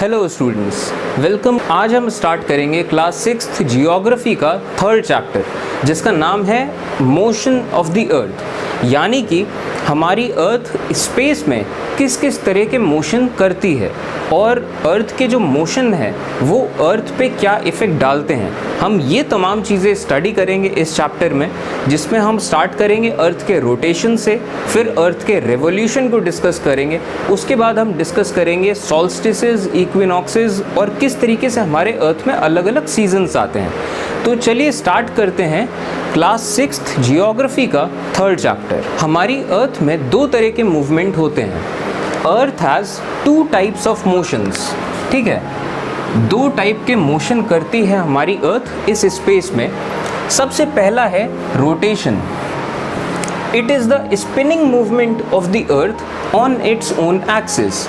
Hello students, welcome. आज हम start करेंगे क्लास 6th जियोग्राफी का थर्ड चैप्टर, जिसका नाम है मोशन ऑफ द अर्थ, यानी कि हमारी अर्थ स्पेस में किस किस तरह के मोशन करती है और अर्थ के जो मोशन है वो अर्थ पे क्या इफ़ेक्ट डालते हैं। हम ये तमाम चीज़ें स्टडी करेंगे इस चैप्टर में, जिसमें हम स्टार्ट करेंगे अर्थ के रोटेशन से, फिर अर्थ के रेवोल्यूशन को डिस्कस करेंगे, उसके बाद हम डिस्कस करेंगे सॉल्स्टिसेस, इक्विनॉक्सेस और किस तरीके से हमारे अर्थ में अलग अलग सीजन्स आते हैं। तो चलिए स्टार्ट करते हैं क्लास 6th जियोग्राफी का थर्ड चैप्टर। हमारी अर्थ में दो तरह के मूवमेंट होते हैं। अर्थ हैज़ 2 टाइप्स ऑफ मोशंस, ठीक है, 2 टाइप के मोशन करती है हमारी अर्थ इस स्पेस में। सबसे पहला है rotation. It is the spinning movement of the earth on its own axis.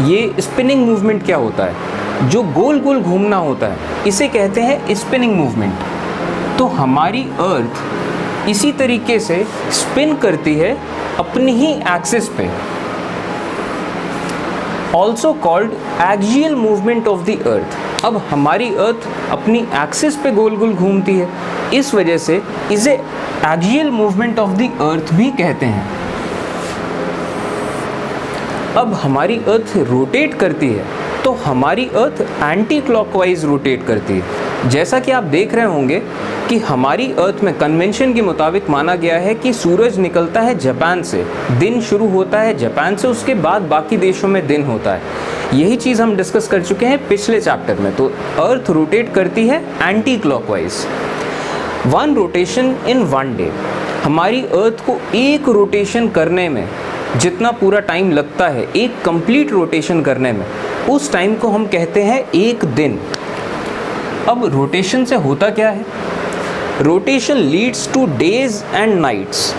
ये स्पिनिंग मूवमेंट क्या होता है? जो गोल गोल घूमना होता है, इसे कहते हैं स्पिनिंग मूवमेंट। तो हमारी अर्थ इसी तरीके से स्पिन करती है अपनी ही एक्सिस पे, also called axial movement of the अर्थ। अब हमारी अर्थ अपनी एक्सिस पे गोल गोल घूमती है, इस वजह से इसे एक्सियल मूवमेंट ऑफ द अर्थ भी कहते हैं। अब हमारी अर्थ रोटेट करती है, तो हमारी अर्थ एंटी क्लॉकवाइज रोटेट करती है। जैसा कि आप देख रहे होंगे कि हमारी अर्थ में कन्वेंशन के मुताबिक माना गया है कि सूरज निकलता है जापान से, दिन शुरू होता है जापान से, उसके बाद बाकी देशों में दिन होता है। यही चीज़ हम डिस्कस कर चुके हैं पिछले चैप्टर में। तो अर्थ रोटेट करती है एंटी क्लॉकवाइज। 1 रोटेशन इन 1 डे। हमारी अर्थ को एक रोटेशन करने में जितना पूरा टाइम लगता है, एक कंप्लीट रोटेशन करने में, उस टाइम को हम कहते हैं एक दिन। अब रोटेशन से होता क्या है? Rotation leads to days and nights.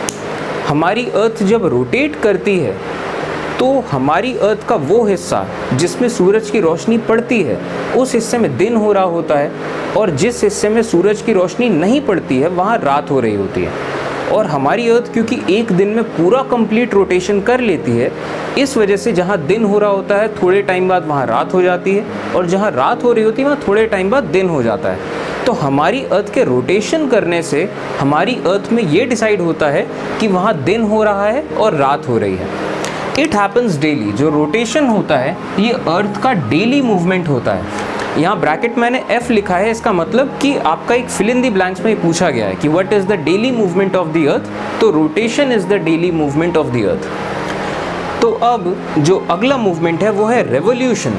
हमारी अर्थ जब रोटेट करती है तो हमारी अर्थ का वो हिस्सा जिसमें सूरज की रोशनी पड़ती है, उस हिस्से में दिन हो रहा होता है, और जिस हिस्से में सूरज की रोशनी नहीं पड़ती है वहाँ रात हो रही होती है। और हमारी अर्थ क्योंकि एक दिन में पूरा कंप्लीट रोटेशन कर लेती है, इस वजह से जहाँ दिन हो रहा होता है थोड़े टाइम बाद वहाँ रात हो जाती है, और जहाँ रात हो रही होती है वहाँ थोड़े टाइम बाद दिन हो जाता है। तो हमारी अर्थ के रोटेशन करने से हमारी अर्थ में ये डिसाइड होता है कि वहाँ दिन हो रहा है और रात हो रही है। It happens daily. जो रोटेशन होता है ये अर्थ का डेली मूवमेंट होता है। यहाँ ब्रैकेट मैंने F लिखा है, इसका मतलब कि आपका एक फिल इन द ब्लैंक्स में पूछा गया है कि what is the daily movement of the earth, तो rotation is the daily movement of the earth. तो अब जो अगला मूवमेंट है वो है रेवोल्यूशन।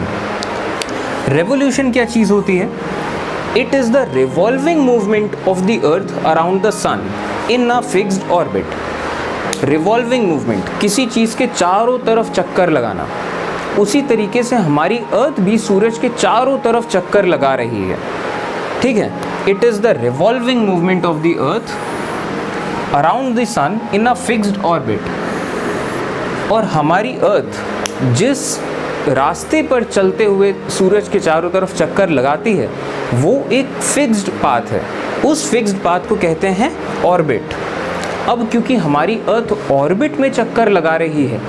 रेवोल्यूशन क्या चीज़ होती है? It is the revolving movement of the earth around the sun in a fixed orbit. Revolving movement, किसी चीज़ के चारों तरफ चक्कर लगाना। उसी तरीके से हमारी अर्थ भी सूरज के चारों तरफ चक्कर लगा रही है, ठीक है। It is the revolving movement of the earth around the sun in a fixed orbit. और हमारी अर्थ जिस रास्ते पर चलते हुए सूरज के चारों तरफ चक्कर लगाती है वो एक फिक्स्ड पाथ है, उस फिक्स्ड पाथ को कहते हैं ऑर्बिट। अब क्योंकि हमारी अर्थ ऑर्बिट में चक्कर लगा रही है,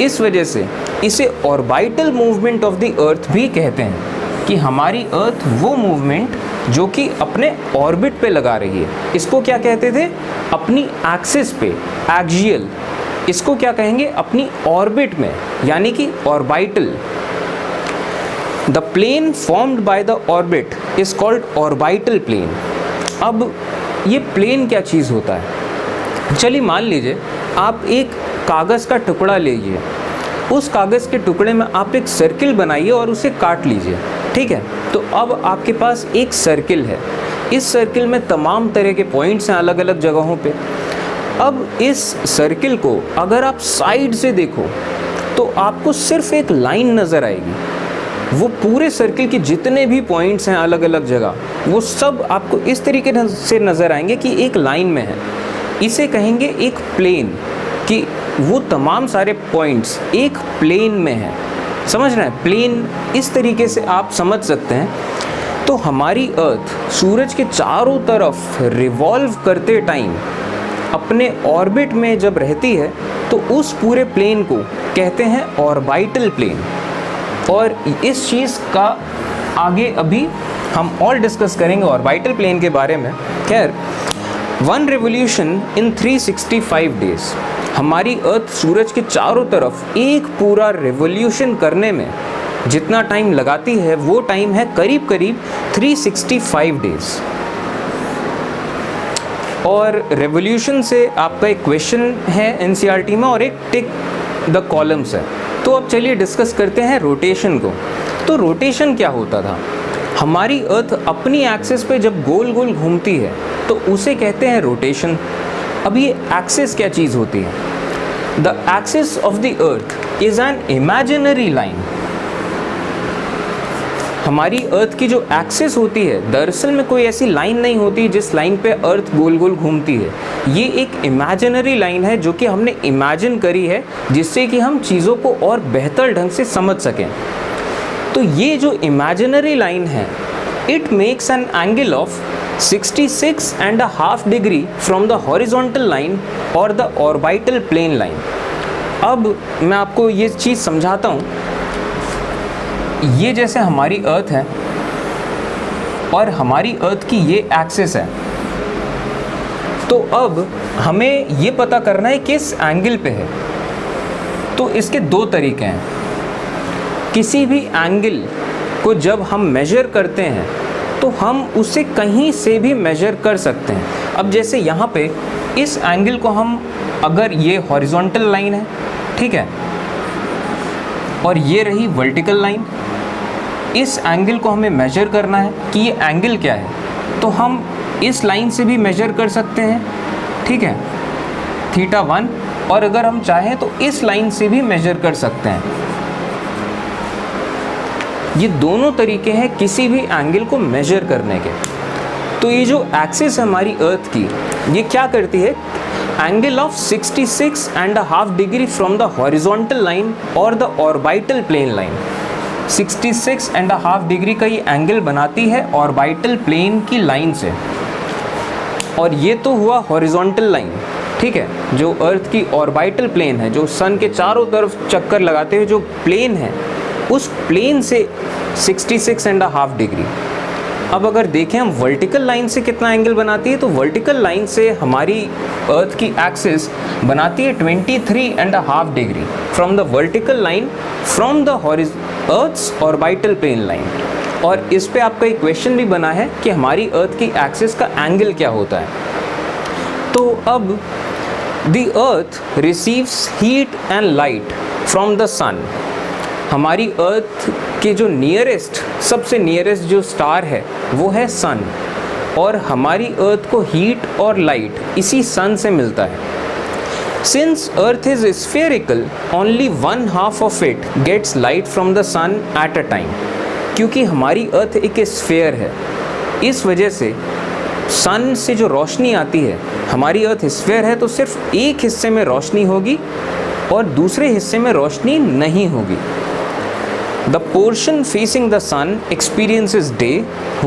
इस वजह से इसे ऑर्बिटल मूवमेंट ऑफ द अर्थ भी कहते हैं, कि हमारी अर्थ वो मूवमेंट जो कि अपने ऑर्बिट पे लगा रही है। इसको क्या कहते थे? अपनी एक्सिस पे, एक्सियल। इसको क्या कहेंगे? अपनी ऑर्बिट में, यानी कि orbital. The plane formed by the orbit is called orbital plane. अब ये प्लेन क्या चीज़ होता है? चलिए मान लीजिए आप एक कागज़ का टुकड़ा लीजिए, उस कागज़ के टुकड़े में आप एक सर्किल बनाइए और उसे काट लीजिए, ठीक है। तो अब आपके पास एक सर्किल है, इस सर्किल में तमाम तरह के पॉइंट्स हैं अलग अलग जगहों पे। अब इस सर्किल को अगर आप साइड से देखो तो आपको सिर्फ एक लाइन नज़र आएगी। वो पूरे सर्किल के जितने भी पॉइंट्स हैं अलग अलग जगह, वो सब आपको इस तरीके से नज़र आएंगे कि एक लाइन में है। इसे कहेंगे एक प्लेन, कि वो तमाम सारे पॉइंट्स एक प्लेन में हैं। समझ रहे हैं? प्लेन इस तरीके से आप समझ सकते हैं। तो हमारी अर्थ सूरज के चारों तरफ रिवॉल्व करते टाइम अपने ऑर्बिट में जब रहती है तो उस पूरे प्लेन को कहते हैं ऑर्बिटल प्लेन। और इस चीज़ का आगे अभी हम और डिस्कस करेंगे ऑर्बिटल प्लेन के बारे में। खैर, 1 रिवोल्यूशन इन 365 डेज, हमारी अर्थ सूरज के चारों तरफ एक पूरा रिवोल्यूशन करने में जितना टाइम लगाती है वो टाइम है करीब करीब 365 डेज। और रेवोल्यूशन से आपका एक क्वेश्चन है एनसीईआरटी में और एक टिक द कॉलम्स है। तो अब चलिए डिस्कस करते हैं रोटेशन को। तो रोटेशन क्या होता था? हमारी अर्थ अपनी एक्सिस पे जब गोल गोल घूमती है तो उसे कहते हैं रोटेशन। अब ये एक्सिस क्या चीज़ होती है? The axis of the earth is an imaginary line. हमारी अर्थ की जो एक्सिस होती है दरअसल में कोई ऐसी लाइन नहीं होती जिस लाइन पे अर्थ गोल गोल घूमती है। ये एक इमेजिनरी लाइन है जो कि हमने इमेजिन करी है जिससे कि हम चीज़ों को और बेहतर ढंग से समझ सकें। तो ये जो इमेजिनरी लाइन है, it makes an angle of 66.5 degree from the horizontal line और द ऑर्बिटल प्लेन लाइन। अब मैं आपको ये चीज़ समझाता हूँ। ये जैसे हमारी अर्थ है और हमारी अर्थ की ये एक्सिस है, तो अब हमें ये पता करना है किस एंगल पे है। तो इसके दो तरीके हैं। किसी भी एंगल को जब हम मेजर करते हैं तो हम उसे कहीं से भी मेजर कर सकते हैं। अब जैसे यहाँ पे इस एंगल को हम, अगर ये हॉरिजॉन्टल लाइन है, ठीक है, और ये रही वर्टिकल लाइन, इस एंगल को हमें मेजर करना है कि ये एंगल क्या है, तो हम इस लाइन से भी मेजर कर सकते हैं, ठीक है, θ1, और अगर हम चाहें तो इस लाइन से भी मेजर कर सकते हैं। ये दोनों तरीके हैं किसी भी एंगल को मेजर करने के। तो ये जो एक्सिस है हमारी अर्थ की, ये क्या करती है? Angle of 66.5 degree from the horizontal line और the orbital plane line. 66.5 degree का ये एंगल बनाती है ऑर्बिटल प्लेन की लाइन से। और ये तो हुआ हॉरिजॉन्टल लाइन, ठीक है, जो अर्थ की ऑर्बिटल प्लेन है, जो सन के चारों तरफ चक्कर लगाते हुए जो प्लेन है, उस प्लेन से 66.5 डिग्री। अब अगर देखें हम वर्टिकल लाइन से कितना एंगल बनाती है, तो वर्टिकल लाइन से हमारी अर्थ की एक्सिस बनाती है 23.5 degree from the vertical line from the earth's orbital plane line. और इस पे आपका एक क्वेश्चन भी बना है कि हमारी अर्थ की एक्सिस का एंगल क्या होता है। तो अब the earth receives heat and light from the sun. हमारी अर्थ के जो सबसे नियरेस्ट जो स्टार है वो है सन, और हमारी अर्थ को हीट और लाइट इसी सन से मिलता है। Since earth is spherical, only 1/2 of it gets light from the sun at a time. क्योंकि हमारी अर्थ एक स्फेयर है, इस वजह से सन से जो रोशनी आती है, हमारी अर्थ स्फेयर है तो सिर्फ एक हिस्से में रोशनी होगी और दूसरे हिस्से में रोशनी नहीं होगी। The portion facing the sun experiences day,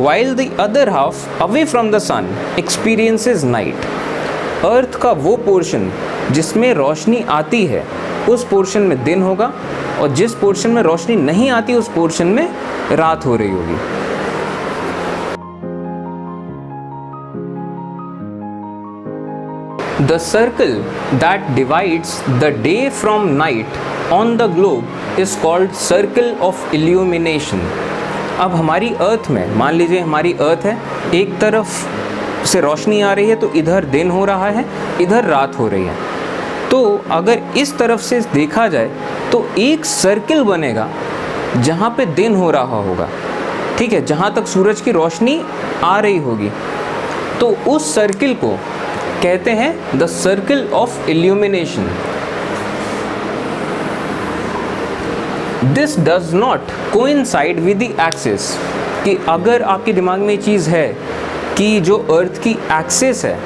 while the other half away from the sun experiences night. अर्थ का वो पोर्शन जिसमें रोशनी आती है उस पोर्शन में दिन होगा, और जिस पोर्शन में रोशनी नहीं आती उस पोर्शन में रात हो रही होगी। The circle that divides the day from night on the globe is called circle of illumination. अब हमारी अर्थ में, मान लीजिए हमारी अर्थ है, एक तरफ से रोशनी आ रही है तो इधर दिन हो रहा है, इधर रात हो रही है। तो अगर इस तरफ से देखा जाए तो एक सर्किल बनेगा जहाँ पे दिन हो रहा होगा, ठीक है, जहाँ तक सूरज की रोशनी आ रही होगी। तो उस सर्किल को कहते हैं the circle of illumination. This does not coincide with the axis, कि अगर आपके दिमाग में ये चीज़ है कि जो अर्थ की एक्सिस है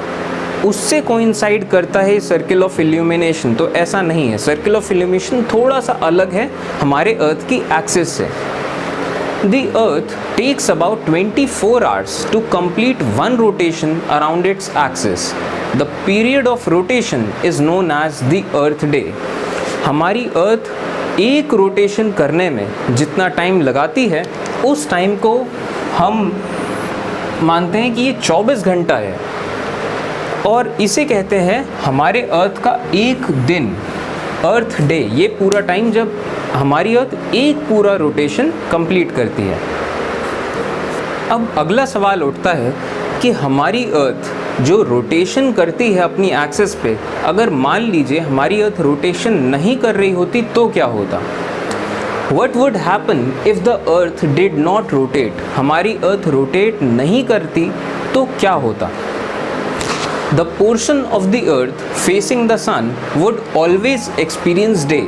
उससे कोइंसाइड करता है सर्किल ऑफ इल्यूमिनेशन, तो ऐसा नहीं है। सर्किल ऑफ इल्यूमिनेशन थोड़ा सा अलग है हमारे अर्थ की एक्सिस से। The Earth takes about 24 hours to complete one rotation around its axis. The period of rotation is known as the Earth Day. हमारी अर्थ एक रोटेशन करने में जितना टाइम लगाती है उस टाइम को हम मानते हैं कि ये 24 घंटा है, और इसे कहते हैं हमारे अर्थ का एक दिन, अर्थ डे। ये पूरा टाइम जब हमारी अर्थ एक पूरा रोटेशन कंप्लीट करती है। अब अगला सवाल उठता है कि हमारी अर्थ जो रोटेशन करती है अपनी एक्सिस पे, अगर मान लीजिए हमारी अर्थ रोटेशन नहीं कर रही होती तो क्या होता? What would happen if the earth did not rotate? हमारी अर्थ रोटेट नहीं करती तो क्या होता? The portion of the earth facing the sun would always experience day,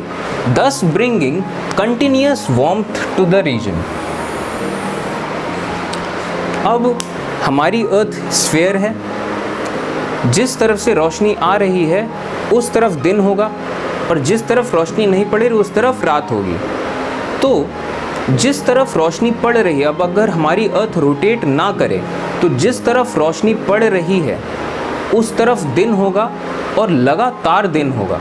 thus bringing continuous warmth to the region. अब हमारी अर्थ स्फीयर है, जिस तरफ से रोशनी आ रही है उस तरफ दिन होगा, और जिस तरफ रोशनी नहीं पड़ रही उस तरफ रात होगी। तो जिस तरफ रोशनी पड़ रही है, अब अगर हमारी अर्थ रोटेट ना करे तो जिस तरफ रोशनी पड़ रही है उस तरफ दिन होगा और लगातार दिन होगा,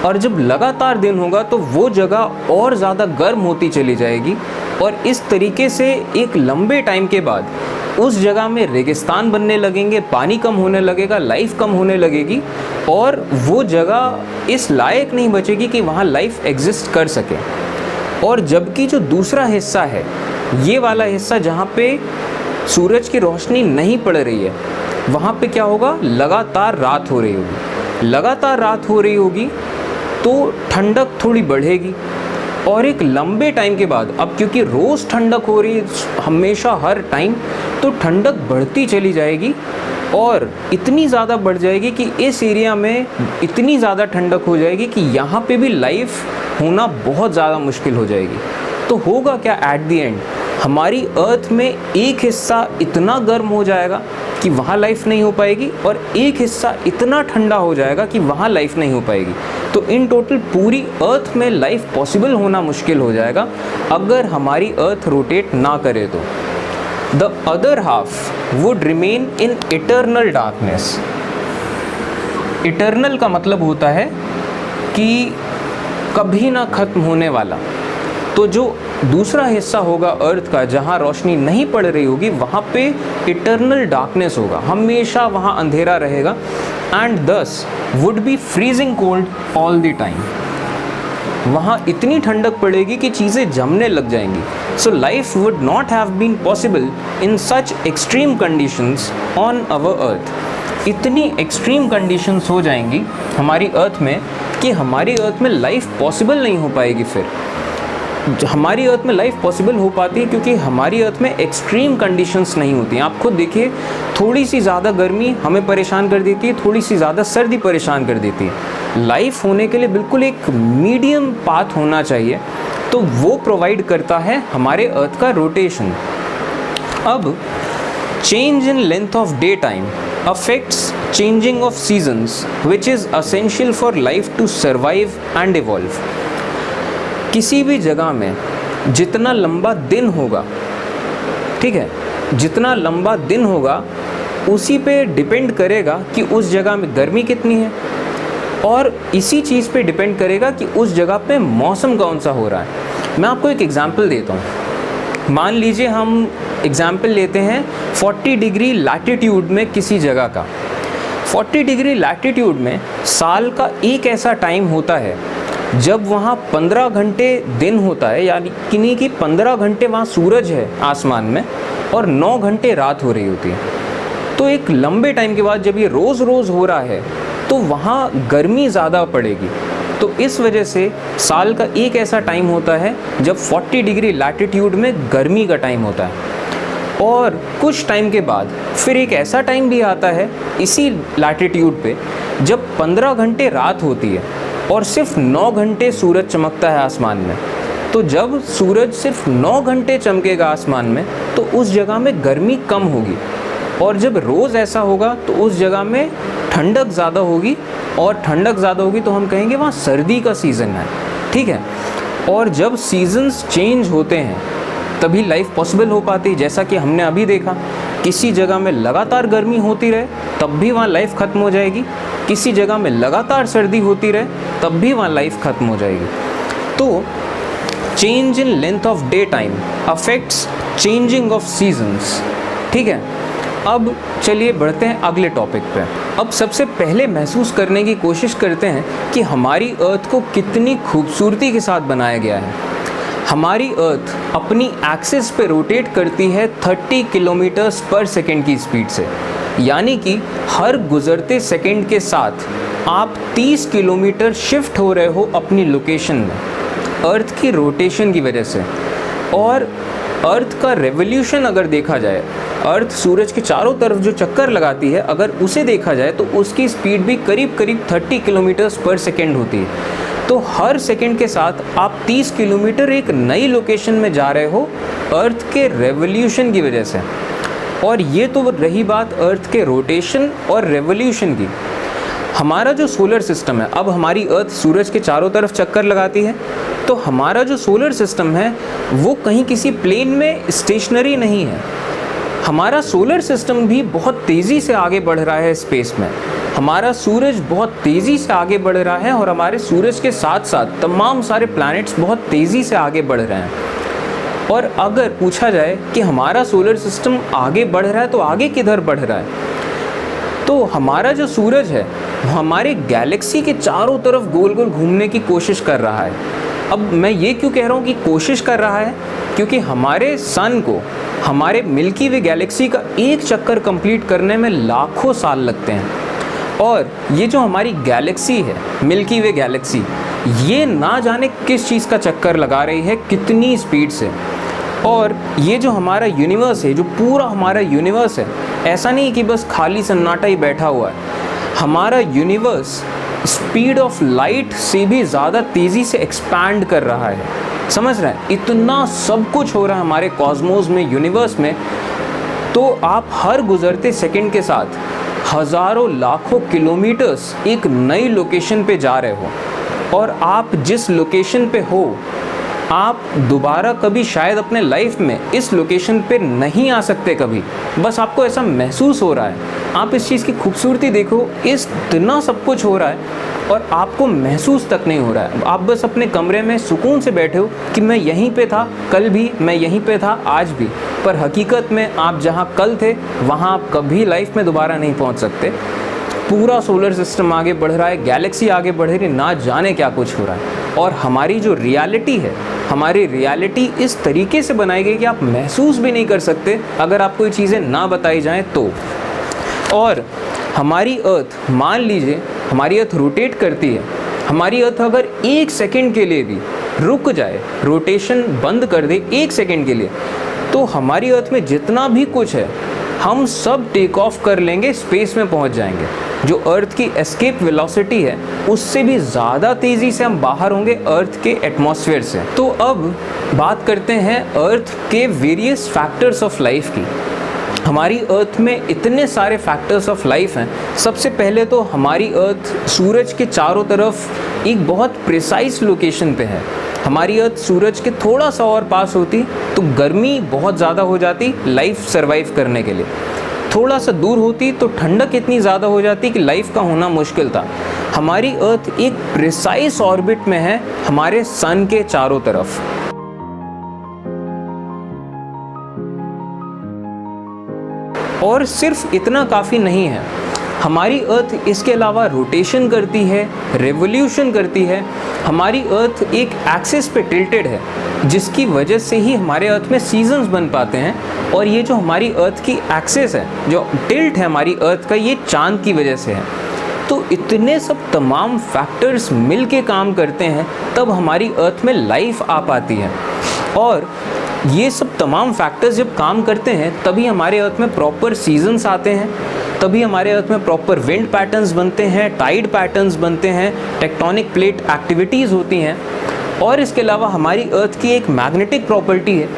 और जब लगातार दिन होगा तो वो जगह और ज़्यादा गर्म होती चली जाएगी, और इस तरीके से एक लंबे टाइम के बाद उस जगह में रेगिस्तान बनने लगेंगे, पानी कम होने लगेगा, लाइफ कम होने लगेगी, और वो जगह इस लायक नहीं बचेगी कि वहाँ लाइफ एग्जिस्ट कर सके। और जबकि जो दूसरा हिस्सा है, ये वाला हिस्सा जहाँ पे सूरज की रोशनी नहीं पड़ रही है, वहाँ पे क्या होगा? लगातार रात हो रही होगी। लगातार रात हो रही होगी तो ठंडक थोड़ी बढ़ेगी, और एक लंबे टाइम के बाद, अब क्योंकि रोज़ ठंडक हो रही है हमेशा हर टाइम, तो ठंडक बढ़ती चली जाएगी, और इतनी ज़्यादा बढ़ जाएगी कि इस एरिया में इतनी ज़्यादा ठंडक हो जाएगी कि यहाँ पे भी लाइफ होना बहुत ज़्यादा मुश्किल हो जाएगी। तो होगा क्या एट द एंड? हमारी अर्थ में एक हिस्सा इतना गर्म हो जाएगा कि वहाँ लाइफ नहीं हो पाएगी, और एक हिस्सा इतना ठंडा हो जाएगा कि वहाँ लाइफ नहीं हो पाएगी। तो इन टोटल पूरी अर्थ में लाइफ पॉसिबल होना मुश्किल हो जाएगा अगर हमारी अर्थ रोटेट ना करे तो। The other half would remain in eternal darkness. Eternal का मतलब होता है कि कभी ना ख़त्म होने वाला। तो जो दूसरा हिस्सा होगा अर्थ का जहाँ रोशनी नहीं पड़ रही होगी, वहाँ पे इटर्नल डार्कनेस होगा, हमेशा वहाँ अंधेरा रहेगा, and this would be freezing cold all the time. वहाँ इतनी ठंडक पड़ेगी कि चीज़ें जमने लग जाएंगी। So life would not have been possible in such extreme conditions on our earth. इतनी एक्सट्रीम कंडीशंस हो जाएंगी हमारी अर्थ में कि हमारी अर्थ में लाइफ पॉसिबल नहीं हो पाएगी। फिर हमारी अर्थ में लाइफ पॉसिबल हो पाती है क्योंकि हमारी अर्थ में एक्सट्रीम कंडीशंस नहीं होती हैं। आप खुद देखिए, थोड़ी सी ज़्यादा गर्मी हमें परेशान कर देती है, थोड़ी सी ज़्यादा सर्दी परेशान कर देती है। लाइफ होने के लिए बिल्कुल एक मीडियम पाथ होना चाहिए, तो वो प्रोवाइड करता है हमारे अर्थ का रोटेशन। अब change in length of day time affects changing of seasons which is essential for life to survive and evolve. किसी भी जगह में जितना लंबा दिन होगा, ठीक है, जितना लंबा दिन होगा उसी पे डिपेंड करेगा कि उस जगह में गर्मी कितनी है, और इसी चीज़ पे डिपेंड करेगा कि उस जगह पे मौसम कौन सा हो रहा है। मैं आपको एक एग्जांपल देता हूँ। मान लीजिए हम एग्जांपल लेते हैं 40 डिग्री लैटिट्यूड में किसी जगह का। 40 डिग्री लैटिट्यूड में साल का एक ऐसा टाइम होता है जब वहाँ 15 घंटे दिन होता है, यानी कि 15 घंटे वहाँ सूरज है आसमान में और 9 घंटे रात हो रही होती है। तो एक लंबे टाइम के बाद जब ये रोज़ रोज़ हो रहा है तो वहाँ गर्मी ज़्यादा पड़ेगी। तो इस वजह से साल का एक ऐसा टाइम होता है जब 40 डिग्री लैटिट्यूड में गर्मी का टाइम होता है, और कुछ टाइम के बाद फिर एक ऐसा टाइम भी आता है इसी लैटिट्यूड पे जब 15 घंटे रात होती है और सिर्फ 9 घंटे सूरज चमकता है आसमान में। तो जब सूरज सिर्फ 9 घंटे चमकेगा आसमान में तो उस जगह में गर्मी कम होगी, और जब रोज़ ऐसा होगा तो उस जगह में ठंडक ज़्यादा होगी, और ठंडक ज़्यादा होगी तो हम कहेंगे वहाँ सर्दी का सीज़न है, ठीक है। और जब सीजन्स चेंज होते हैं तभी लाइफ पॉसिबल हो पाती है। जैसा कि हमने अभी देखा, किसी जगह में लगातार गर्मी होती रहे तब भी वहाँ लाइफ ख़त्म हो जाएगी, किसी जगह में लगातार सर्दी होती रहे तब भी वहाँ लाइफ ख़त्म हो जाएगी। तो change in length of day time affects changing of seasons. ठीक है, अब चलिए बढ़ते हैं अगले टॉपिक पे। अब सबसे पहले महसूस करने की कोशिश करते हैं कि हमारी अर्थ को कितनी खूबसूरती के साथ बनाया गया है। हमारी अर्थ अपनी एक्सिस पे रोटेट करती है 30 किलोमीटर्स पर सेकेंड की स्पीड से, यानी कि हर गुजरते सेकेंड के साथ आप 30 किलोमीटर शिफ्ट हो रहे हो अपनी लोकेशन में अर्थ की रोटेशन की वजह से। और अर्थ का रेवोल्यूशन अगर देखा जाए, अर्थ सूरज के चारों तरफ जो चक्कर लगाती है, अगर उसे देखा जाए तो उसकी स्पीड भी करीब करीब 30 किलोमीटर्स पर सेकेंड होती है। तो हर सेकेंड के साथ आप 30 किलोमीटर एक नई लोकेशन में जा रहे हो अर्थ के रेवोल्यूशन की वजह से। और ये तो रही बात अर्थ के रोटेशन और रेवोल्यूशन की। हमारा जो सोलर सिस्टम है, अब हमारी अर्थ सूरज के चारों तरफ चक्कर लगाती है, तो हमारा जो सोलर सिस्टम है वो कहीं किसी प्लेन में स्टेशनरी नहीं है। हमारा सोलर सिस्टम भी बहुत तेज़ी से आगे बढ़ रहा है स्पेस में। हमारा सूरज बहुत तेज़ी से आगे बढ़ रहा है और हमारे सूरज के साथ साथ तमाम सारे प्लैनेट्स बहुत तेज़ी से आगे बढ़ रहे हैं। और अगर पूछा जाए कि हमारा सोलर सिस्टम आगे बढ़ रहा है तो आगे किधर बढ़ रहा है, तो हमारा जो सूरज है वो हमारे गैलेक्सी के चारों तरफ गोल गोल घूमने की कोशिश कर रहा है। अब मैं ये क्यों कह रहा हूँ कि कोशिश कर रहा है, क्योंकि हमारे सन को, हमारे मिल्की वे गैलेक्सी का एक चक्कर कंप्लीट करने में लाखों साल लगते हैं। और ये जो हमारी गैलेक्सी है, मिल्की वे गैलेक्सी, ये ना जाने किस चीज़ का चक्कर लगा रही है, कितनी स्पीड से। और ये जो हमारा यूनिवर्स है, जो पूरा हमारा यूनिवर्स है, ऐसा नहीं कि बस खाली सन्नाटा ही बैठा हुआ है। हमारा यूनिवर्स स्पीड ऑफ लाइट से भी ज़्यादा तेज़ी से एक्सपैंड कर रहा है। समझ रहे हैं, इतना सब कुछ हो रहा है हमारे कॉस्मोस में, यूनिवर्स में। तो आप हर गुजरते सेकंड के साथ हज़ारों लाखों किलोमीटर्स एक नई लोकेशन पे जा रहे हो। और आप जिस लोकेशन पे हो, आप दोबारा कभी शायद अपने लाइफ में इस लोकेशन पे नहीं आ सकते कभी, बस आपको ऐसा महसूस हो रहा है। आप इस चीज़ की खूबसूरती देखो, इतना सब कुछ हो रहा है और आपको महसूस तक नहीं हो रहा है। आप बस अपने कमरे में सुकून से बैठे हो कि मैं यहीं पे था कल भी, मैं यहीं पे था आज भी। पर हकीकत में आप जहाँ कल थे वहाँ आप कभी लाइफ में दोबारा नहीं पहुँच सकते। पूरा सोलर सिस्टम आगे बढ़ रहा है, गैलेक्सी आगे बढ़ रही है, ना जाने क्या कुछ हो रहा है। और हमारी जो रियलिटी है, हमारी रियलिटी इस तरीके से बनाई गई कि आप महसूस भी नहीं कर सकते अगर आपको ये चीज़ें ना बताई जाएं तो। और हमारी अर्थ, मान लीजिए हमारी अर्थ रोटेट करती है, हमारी अर्थ अगर एक सेकंड के लिए भी रुक जाए, रोटेशन बंद कर दे एक सेकंड के लिए, तो हमारी अर्थ में जितना भी कुछ है हम सब टेक ऑफ कर लेंगे, स्पेस में पहुंच जाएंगे। जो अर्थ की एस्केप वेलोसिटी है उससे भी ज़्यादा तेज़ी से हम बाहर होंगे अर्थ के एटमॉस्फेयर से। तो अब बात करते हैं अर्थ के वेरियस फैक्टर्स ऑफ लाइफ की। हमारी अर्थ में इतने सारे फैक्टर्स ऑफ लाइफ हैं। सबसे पहले तो हमारी अर्थ सूरज के चारों तरफ एक बहुत प्रिसाइज लोकेशन पे है। हमारी अर्थ सूरज के थोड़ा सा और पास होती तो गर्मी बहुत ज़्यादा हो जाती लाइफ सरवाइव करने के लिए। थोड़ा सा दूर होती तो ठंडक इतनी ज़्यादा हो जाती कि लाइफ का होना मुश्किल था। हमारी अर्थ एक प्रिसाइज ऑर्बिट में है हमारे सन के चारों तरफ। और सिर्फ इतना काफ़ी नहीं है, हमारी अर्थ इसके अलावा रोटेशन करती है, रेवोल्यूशन करती है। हमारी अर्थ एक एक्सिस पे टिल्टेड है, जिसकी वजह से ही हमारे अर्थ में सीजन्स बन पाते हैं। और ये जो हमारी अर्थ की एक्सिस है, जो टिल्ट है हमारी अर्थ का, ये चांद की वजह से है। तो इतने सब तमाम फैक्टर्स मिल के काम करते हैं, तब हमारी अर्थ में लाइफ आ पाती है। और ये सब तमाम फैक्टर्स जब काम करते हैं तभी हमारे अर्थ में प्रॉपर सीजन्स आते हैं, तभी हमारे अर्थ में प्रॉपर विंड पैटर्न्स बनते हैं, टाइड पैटर्न्स बनते हैं, टेक्टोनिक प्लेट एक्टिविटीज़ होती हैं। और इसके अलावा हमारी अर्थ की एक मैग्नेटिक प्रॉपर्टी है,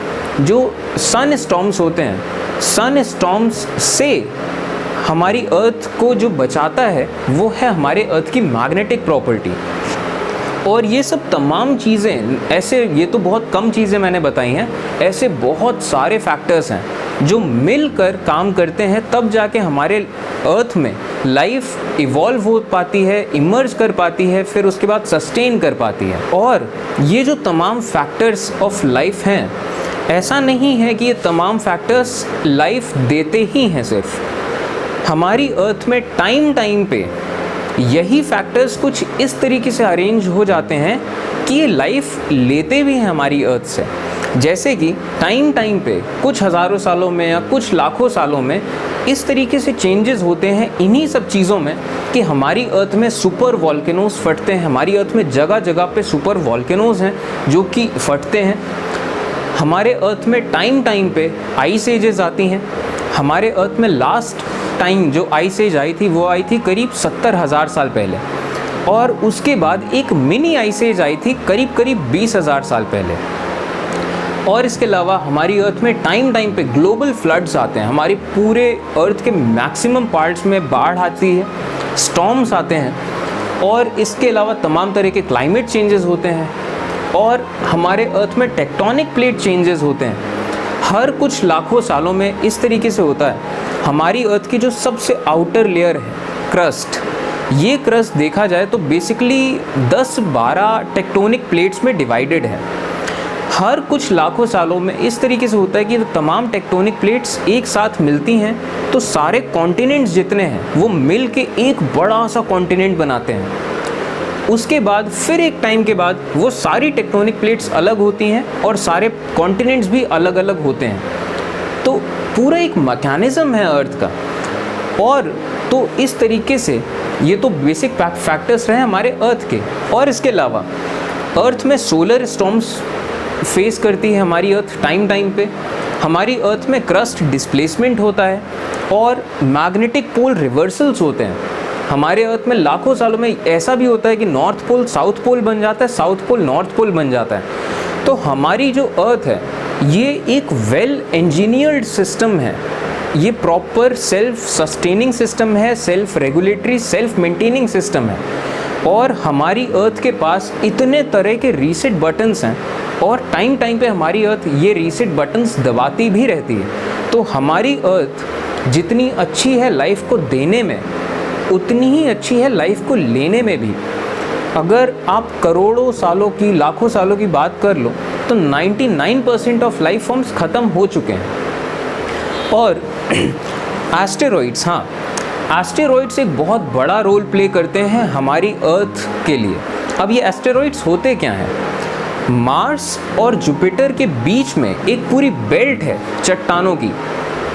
जो सन स्टॉर्म्स होते हैं। सन स्टॉर्म्स से हमारी अर्थ को जो बचाता है वो है हमारे अर्थ की मैग्नेटिक प्रॉपर्टी। और ये सब तमाम चीज़ें ऐसे, ये तो बहुत कम चीज़ें मैंने बताई हैं, ऐसे बहुत सारे फैक्टर्स हैं जो मिलकर काम करते हैं, तब जाके हमारे अर्थ में लाइफ इवॉल्व हो पाती है, इमर्ज कर पाती है, फिर उसके बाद सस्टेन कर पाती है। और ये जो तमाम फैक्टर्स ऑफ लाइफ हैं, ऐसा नहीं है कि ये तमाम फैक्टर्स लाइफ देते ही हैं सिर्फ। हमारी अर्थ में टाइम टाइम पे यही फैक्टर्स कुछ इस तरीके से अरेंज हो जाते हैं कि ये लाइफ लेते भी हैं हमारी अर्थ से। जैसे कि टाइम टाइम पे कुछ हज़ारों सालों में या कुछ लाखों सालों में इस तरीके से चेंजेस होते हैं इन्हीं सब चीज़ों में कि हमारी अर्थ में सुपर वॉल्केनोज फटते हैं। हमारी अर्थ में जगह जगह पे सुपर वॉल्केनोज हैं जो कि फटते हैं। हमारे अर्थ में टाइम टाइम पे आइस एजेस आती हैं। हमारे अर्थ में लास्ट टाइम जो आइस एज आई थी वो आई थी करीब 70,000 साल पहले, और उसके बाद एक मिनी आइस एज आई थी करीब करीब 20,000 साल पहले। और इसके अलावा हमारी अर्थ में टाइम टाइम पे ग्लोबल फ्लड्स आते हैं। हमारे पूरे अर्थ के मैक्सिमम पार्ट्स में बाढ़ आती है, स्टॉर्म्स आते हैं, और इसके अलावा तमाम तरह के क्लाइमेट चेंजेस होते हैं। और हमारे अर्थ में टेक्टोनिक प्लेट चेंजेस होते हैं। हर कुछ लाखों सालों में इस तरीके से होता है। हमारी अर्थ की जो सबसे आउटर लेयर है, क्रस्ट, ये क्रस्ट देखा जाए तो बेसिकली 10-12 टेक्टोनिक प्लेट्स में डिवाइडेड है। हर कुछ लाखों सालों में इस तरीके से होता है कि तमाम टेक्टोनिक प्लेट्स एक साथ मिलती हैं तो सारे कॉन्टिनेंट्स जितने हैं वो मिल के एक बड़ा सा कॉन्टिनेंट बनाते हैं। उसके बाद फिर एक टाइम के बाद वो सारी टेक्टोनिक प्लेट्स अलग होती हैं और सारे कॉन्टिनेंट्स भी अलग अलग होते हैं। तो पूरा एक मैकेनिज़्म है अर्थ का। और तो इस तरीके से ये तो बेसिक फैक्टर्स रहे हमारे अर्थ के। और इसके अलावा अर्थ में सोलर स्टॉर्म्स फेस करती है हमारी अर्थ टाइम टाइम पे। हमारी अर्थ में क्रस्ट डिस्प्लेसमेंट होता है और मैग्नेटिक पोल रिवर्सल्स होते हैं। हमारे अर्थ में लाखों सालों में ऐसा भी होता है कि नॉर्थ पोल साउथ पोल बन जाता है, साउथ पोल नॉर्थ पोल बन जाता है। तो हमारी जो अर्थ है ये एक वेल इंजीनियर्ड सिस्टम है। ये प्रॉपर सेल्फ सस्टेनिंग सिस्टम है, self regulatory, self maintaining system है। और हमारी अर्थ के पास इतने तरह के रीसेट बटन्स हैं और टाइम टाइम पे हमारी अर्थ ये रीसेट बटन्स दबाती भी रहती है। तो हमारी अर्थ जितनी अच्छी है लाइफ को देने में, उतनी ही अच्छी है लाइफ को लेने में भी। अगर आप करोड़ों सालों की, लाखों सालों की बात कर लो तो 99% ऑफ लाइफ फॉर्म्स ख़त्म हो चुके हैं। और एस्टेरॉइड्स, हाँ, एस्टेरॉइड्स एक बहुत बड़ा रोल प्ले करते हैं हमारी अर्थ के लिए। अब ये एस्टेरॉइड्स होते क्या हैं? मार्स और जुपिटर के बीच में एक पूरी बेल्ट है चट्टानों की,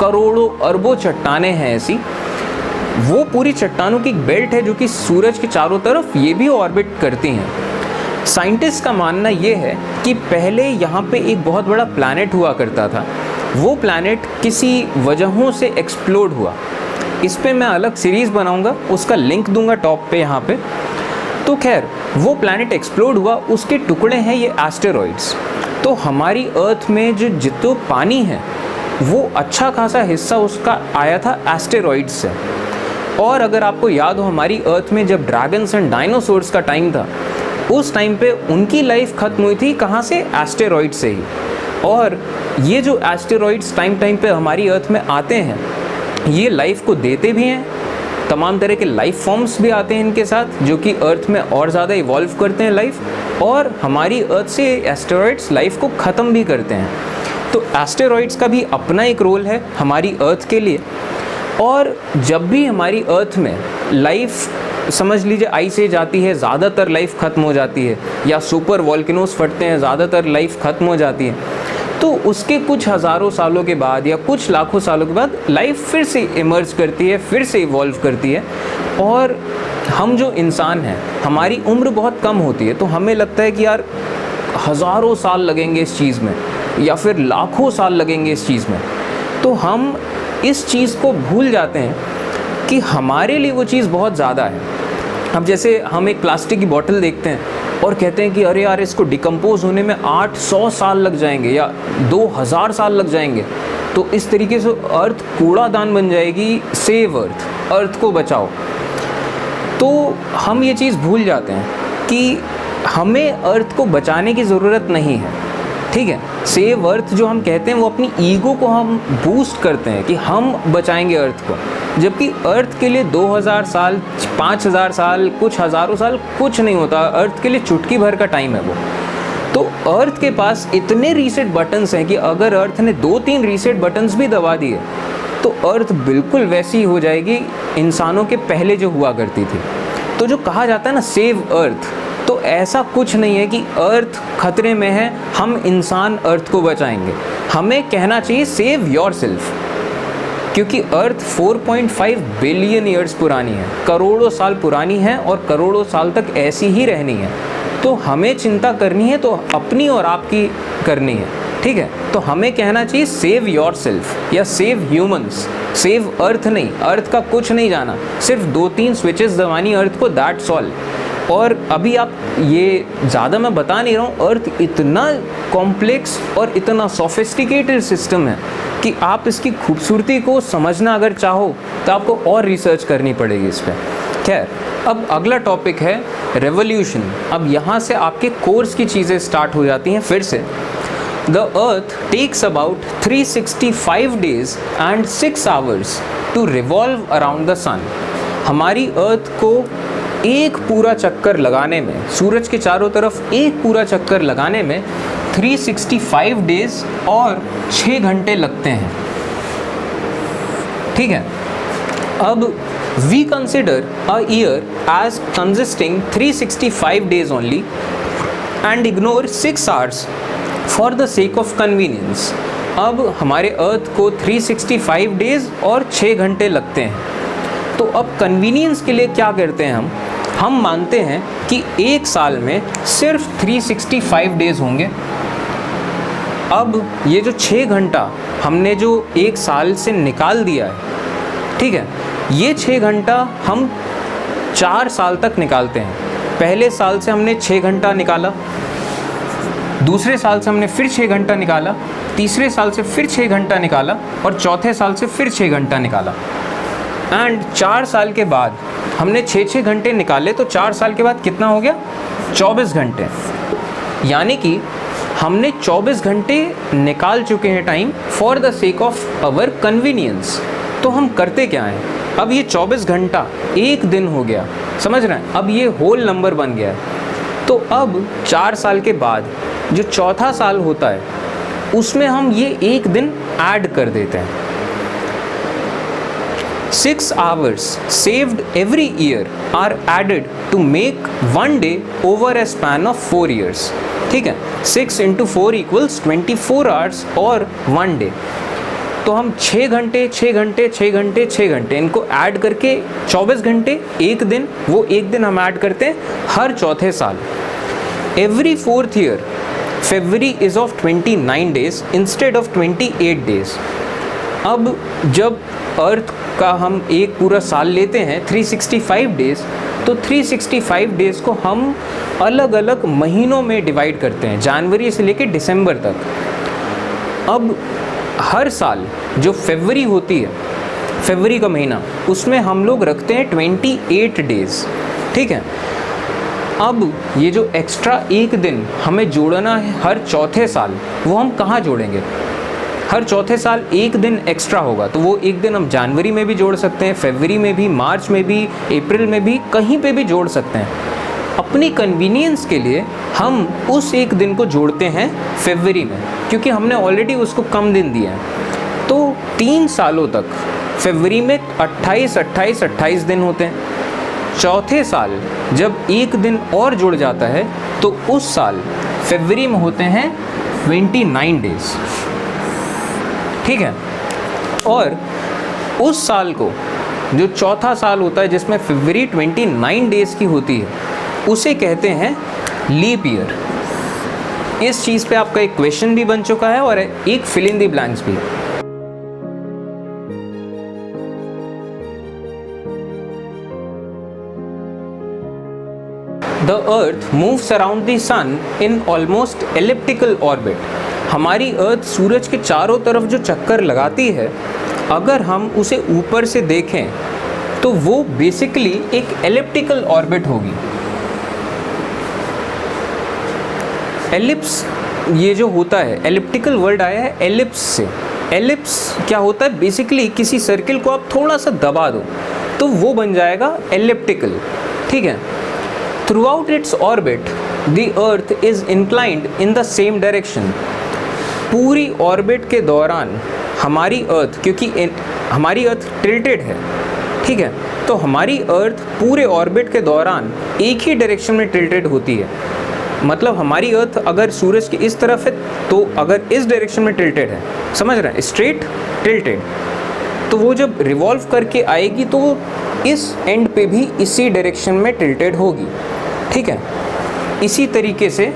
करोड़ों अरबों चट्टानें हैं ऐसी। वो पूरी चट्टानों की एक बेल्ट है जो कि सूरज के चारों तरफ ये भी ऑर्बिट करती हैं। साइंटिस्ट का मानना ये है कि पहले यहाँ पे एक बहुत बड़ा प्लैनेट हुआ करता था। वो प्लैनेट किसी वजहों से एक्सप्लोड हुआ। इस पे मैं अलग सीरीज़ बनाऊंगा, उसका लिंक दूंगा टॉप पे यहाँ पे। तो खैर, वो प्लैनेट एक्सप्लोड हुआ, उसके टुकड़े हैं ये एस्टेरॉइड्स। तो हमारी अर्थ में जो जितना पानी है वो अच्छा खासा हिस्सा उसका आया था एस्टेरॉइड्स से। और अगर आपको याद हो, हमारी अर्थ में जब ड्रैगन्स एंड डायनासोर्स का टाइम था, उस टाइम पे उनकी लाइफ ख़त्म हुई थी कहाँ से? एस्टेरॉइड से ही। और ये जो एस्टेरॉइड्स टाइम टाइम पे हमारी अर्थ में आते हैं, ये लाइफ को देते भी हैं। तमाम तरह के लाइफ फॉर्म्स भी आते हैं इनके साथ, जो कि अर्थ में और ज़्यादा इवॉल्व करते हैं लाइफ। और हमारी अर्थ से एस्टेरॉइड्स लाइफ को ख़त्म भी करते हैं। तो एस्टेरॉइड्स का भी अपना एक रोल है हमारी अर्थ के लिए। और जब भी हमारी अर्थ में लाइफ, समझ लीजिए आइस एज आती है, ज़्यादातर लाइफ ख़त्म हो जाती है, या सुपर वॉल्केनोज फटते हैं, ज़्यादातर लाइफ ख़त्म हो जाती है, तो उसके कुछ हज़ारों सालों के बाद या कुछ लाखों सालों के बाद लाइफ फिर से इमर्ज करती है, फिर से इवॉल्व करती है। और हम जो इंसान हैं, हमारी उम्र बहुत कम होती है, तो हमें लगता है कि यार हज़ारों साल लगेंगे इस चीज़ में, या फिर लाखों साल लगेंगे इस चीज़ में। तो हम इस चीज़ को भूल जाते हैं कि हमारे लिए वो चीज़ बहुत ज़्यादा है। अब जैसे हम एक प्लास्टिक की बोतल देखते हैं और कहते हैं कि अरे यार, इसको डिकम्पोज होने में 800 साल लग जाएंगे या 2000 साल लग जाएंगे, तो इस तरीके से अर्थ कूड़ादान बन जाएगी। सेव अर्थ, अर्थ को बचाओ। तो हम ये चीज़ भूल जाते हैं कि हमें अर्थ को बचाने की ज़रूरत नहीं है, ठीक है। सेव अर्थ जो हम कहते हैं वो अपनी ईगो को हम बूस्ट करते हैं कि हम बचाएंगे अर्थ को। जबकि अर्थ के लिए 2000 साल, 5000 साल, कुछ हज़ारों साल कुछ नहीं होता। अर्थ के लिए चुटकी भर का टाइम है वो। तो अर्थ के पास इतने रीसेट बटन्स हैं कि अगर अर्थ ने 2-3 रीसेट बटन्स भी दबा दिए तो अर्थ बिल्कुल वैसी ही हो जाएगी इंसानों के पहले जो हुआ करती थी। तो जो कहा जाता है ना सेव अर्थ, तो ऐसा कुछ नहीं है कि अर्थ खतरे में है, हम इंसान अर्थ को बचाएंगे। हमें कहना चाहिए सेव योरसेल्फ, क्योंकि अर्थ 4.5 बिलियन ईयर्स पुरानी है, करोड़ों साल पुरानी है और करोड़ों साल तक ऐसी ही रहनी है। तो हमें चिंता करनी है तो अपनी और आपकी करनी है, ठीक है। तो हमें कहना चाहिए सेव योरसेल्फ या सेव ह्यूमंस, सेव अर्थ नहीं। अर्थ का कुछ नहीं जाना, सिर्फ 2-3 स्विचेस दबानी अर्थ को, दैट्स ऑल। और अभी आप ये ज़्यादा मैं बता नहीं रहा हूँ, अर्थ इतना कॉम्प्लेक्स और इतना सोफिस्टिकेटेड सिस्टम है कि आप इसकी खूबसूरती को समझना अगर चाहो तो आपको और रिसर्च करनी पड़ेगी इस पर। खैर, अब अगला टॉपिक है रेवोल्यूशन। अब यहाँ से आपके कोर्स की चीज़ें स्टार्ट हो जाती हैं फिर से। The earth takes about 365 days and 6 hours to revolve around the sun. हमारी अर्थ को एक पूरा चक्कर लगाने में, सूरज के चारों तरफ एक पूरा चक्कर लगाने में 365 डेज और 6 घंटे लगते हैं, ठीक है। अब we consider a year as consisting 365 days only and ignore 6 hours for the sake of convenience। अब हमारे अर्थ को 365 डेज और 6 घंटे लगते हैं। तो अब कन्वीनियंस के लिए क्या करते हैं हम मानते हैं कि एक साल में सिर्फ 365 डेज होंगे। अब ये जो 6 घंटा हमने जो एक साल से निकाल दिया है, ठीक है, ये 6 घंटा हम 4 साल तक निकालते हैं। पहले साल से हमने 6 घंटा निकाला, दूसरे साल से हमने फिर 6 घंटा निकाला, तीसरे साल से फिर 6 घंटा निकाला और चौथे साल से फिर 6 घंटा निकाला। एंड 4 साल के बाद हमने 6-6 घंटे निकाले, तो 4 साल के बाद कितना हो गया? 24 घंटे। यानी कि हमने 24 घंटे निकाल चुके हैं time for the sake of our convenience. तो हम करते क्या हैं? अब ये 24 घंटा एक दिन हो गया, समझ रहे हैं? अब ये होल नंबर बन गया है। तो अब 4 साल के बाद जो चौथा साल होता है उसमें हम ये एक दिन ऐड कर देते हैं। 6 hours saved every year are added to make 1 day over a span of 4 years, ठीक है। 6 × 4 = 24 hours और 1 day। तो हम 6 घंटे 6 घंटे 6 घंटे 6 घंटे इनको ऐड करके 24 घंटे एक दिन, वो एक दिन हम ऐड करते हैं हर चौथे साल। Every 4th year February is of 29 days instead of 28 days। अब जब अर्थ का हम एक पूरा साल लेते हैं 365 डेज़, तो 365 डेज़ को हम अलग अलग महीनों में डिवाइड करते हैं, जनवरी से लेकर दिसंबर तक। अब हर साल जो फरवरी होती है, फरवरी का महीना, उसमें हम लोग रखते हैं 28 डेज़, ठीक है। अब ये जो एक्स्ट्रा एक दिन हमें जोड़ना है हर चौथे साल, वो हम कहाँ जोड़ेंगे? हर चौथे साल एक दिन एक्स्ट्रा होगा, तो वो एक दिन हम जनवरी में भी जोड़ सकते हैं, फरवरी में भी, मार्च में भी, अप्रैल में भी, कहीं पे भी जोड़ सकते हैं। अपनी कन्वीनियंस के लिए हम उस एक दिन को जोड़ते हैं फरवरी में, क्योंकि हमने ऑलरेडी उसको कम दिन दिए हैं। तो 3 सालों तक फरवरी में 28 दिन होते हैं। चौथे साल जब एक दिन और जुड़ जाता है तो उस साल फरवरी में होते हैं 29 डेज़, ठीक है। और उस साल को, जो चौथा साल होता है जिसमें फरवरी 29 डेज़ की होती है, उसे कहते हैं लीप ईयर। इस चीज़ पे आपका एक क्वेश्चन भी बन चुका है और एक फिल इन द ब्लैंक्स भी। The Earth moves around the Sun in almost elliptical orbit। हमारी अर्थ सूरज के चारों तरफ जो चक्कर लगाती है, अगर हम उसे ऊपर से देखें तो वो बेसिकली एक एलिप्टिकल ऑर्बिट होगी। एलिप्स ये जो होता है, एलिप्टिकल वर्ड आया है एलिप्स से, एलिप्स क्या होता है, बेसिकली किसी सर्किल को आप थोड़ा सा दबा दो तो वो बन जाएगा एलिप्टिकल, ठीक है। Through out its orbit the earth is inclined in the same direction. पूरी ऑर्बिट के दौरान हमारी अर्थ, क्योंकि हमारी अर्थ टिल्टेड है, ठीक है, तो हमारी अर्थ पूरे ऑर्बिट के दौरान एक ही डायरेक्शन में टिल्टेड होती है। मतलब हमारी अर्थ अगर सूरज की इस तरफ है तो अगर इस डायरेक्शन में टिल्टेड है, समझ रहे हैं, स्ट्रेट टिल्टेड, तो वो जब रिवॉल्व करके आएगी तो वो इस एंड पे भी इसी डायरेक्शन में टिल्टेड होगी, ठीक है। इसी तरीके से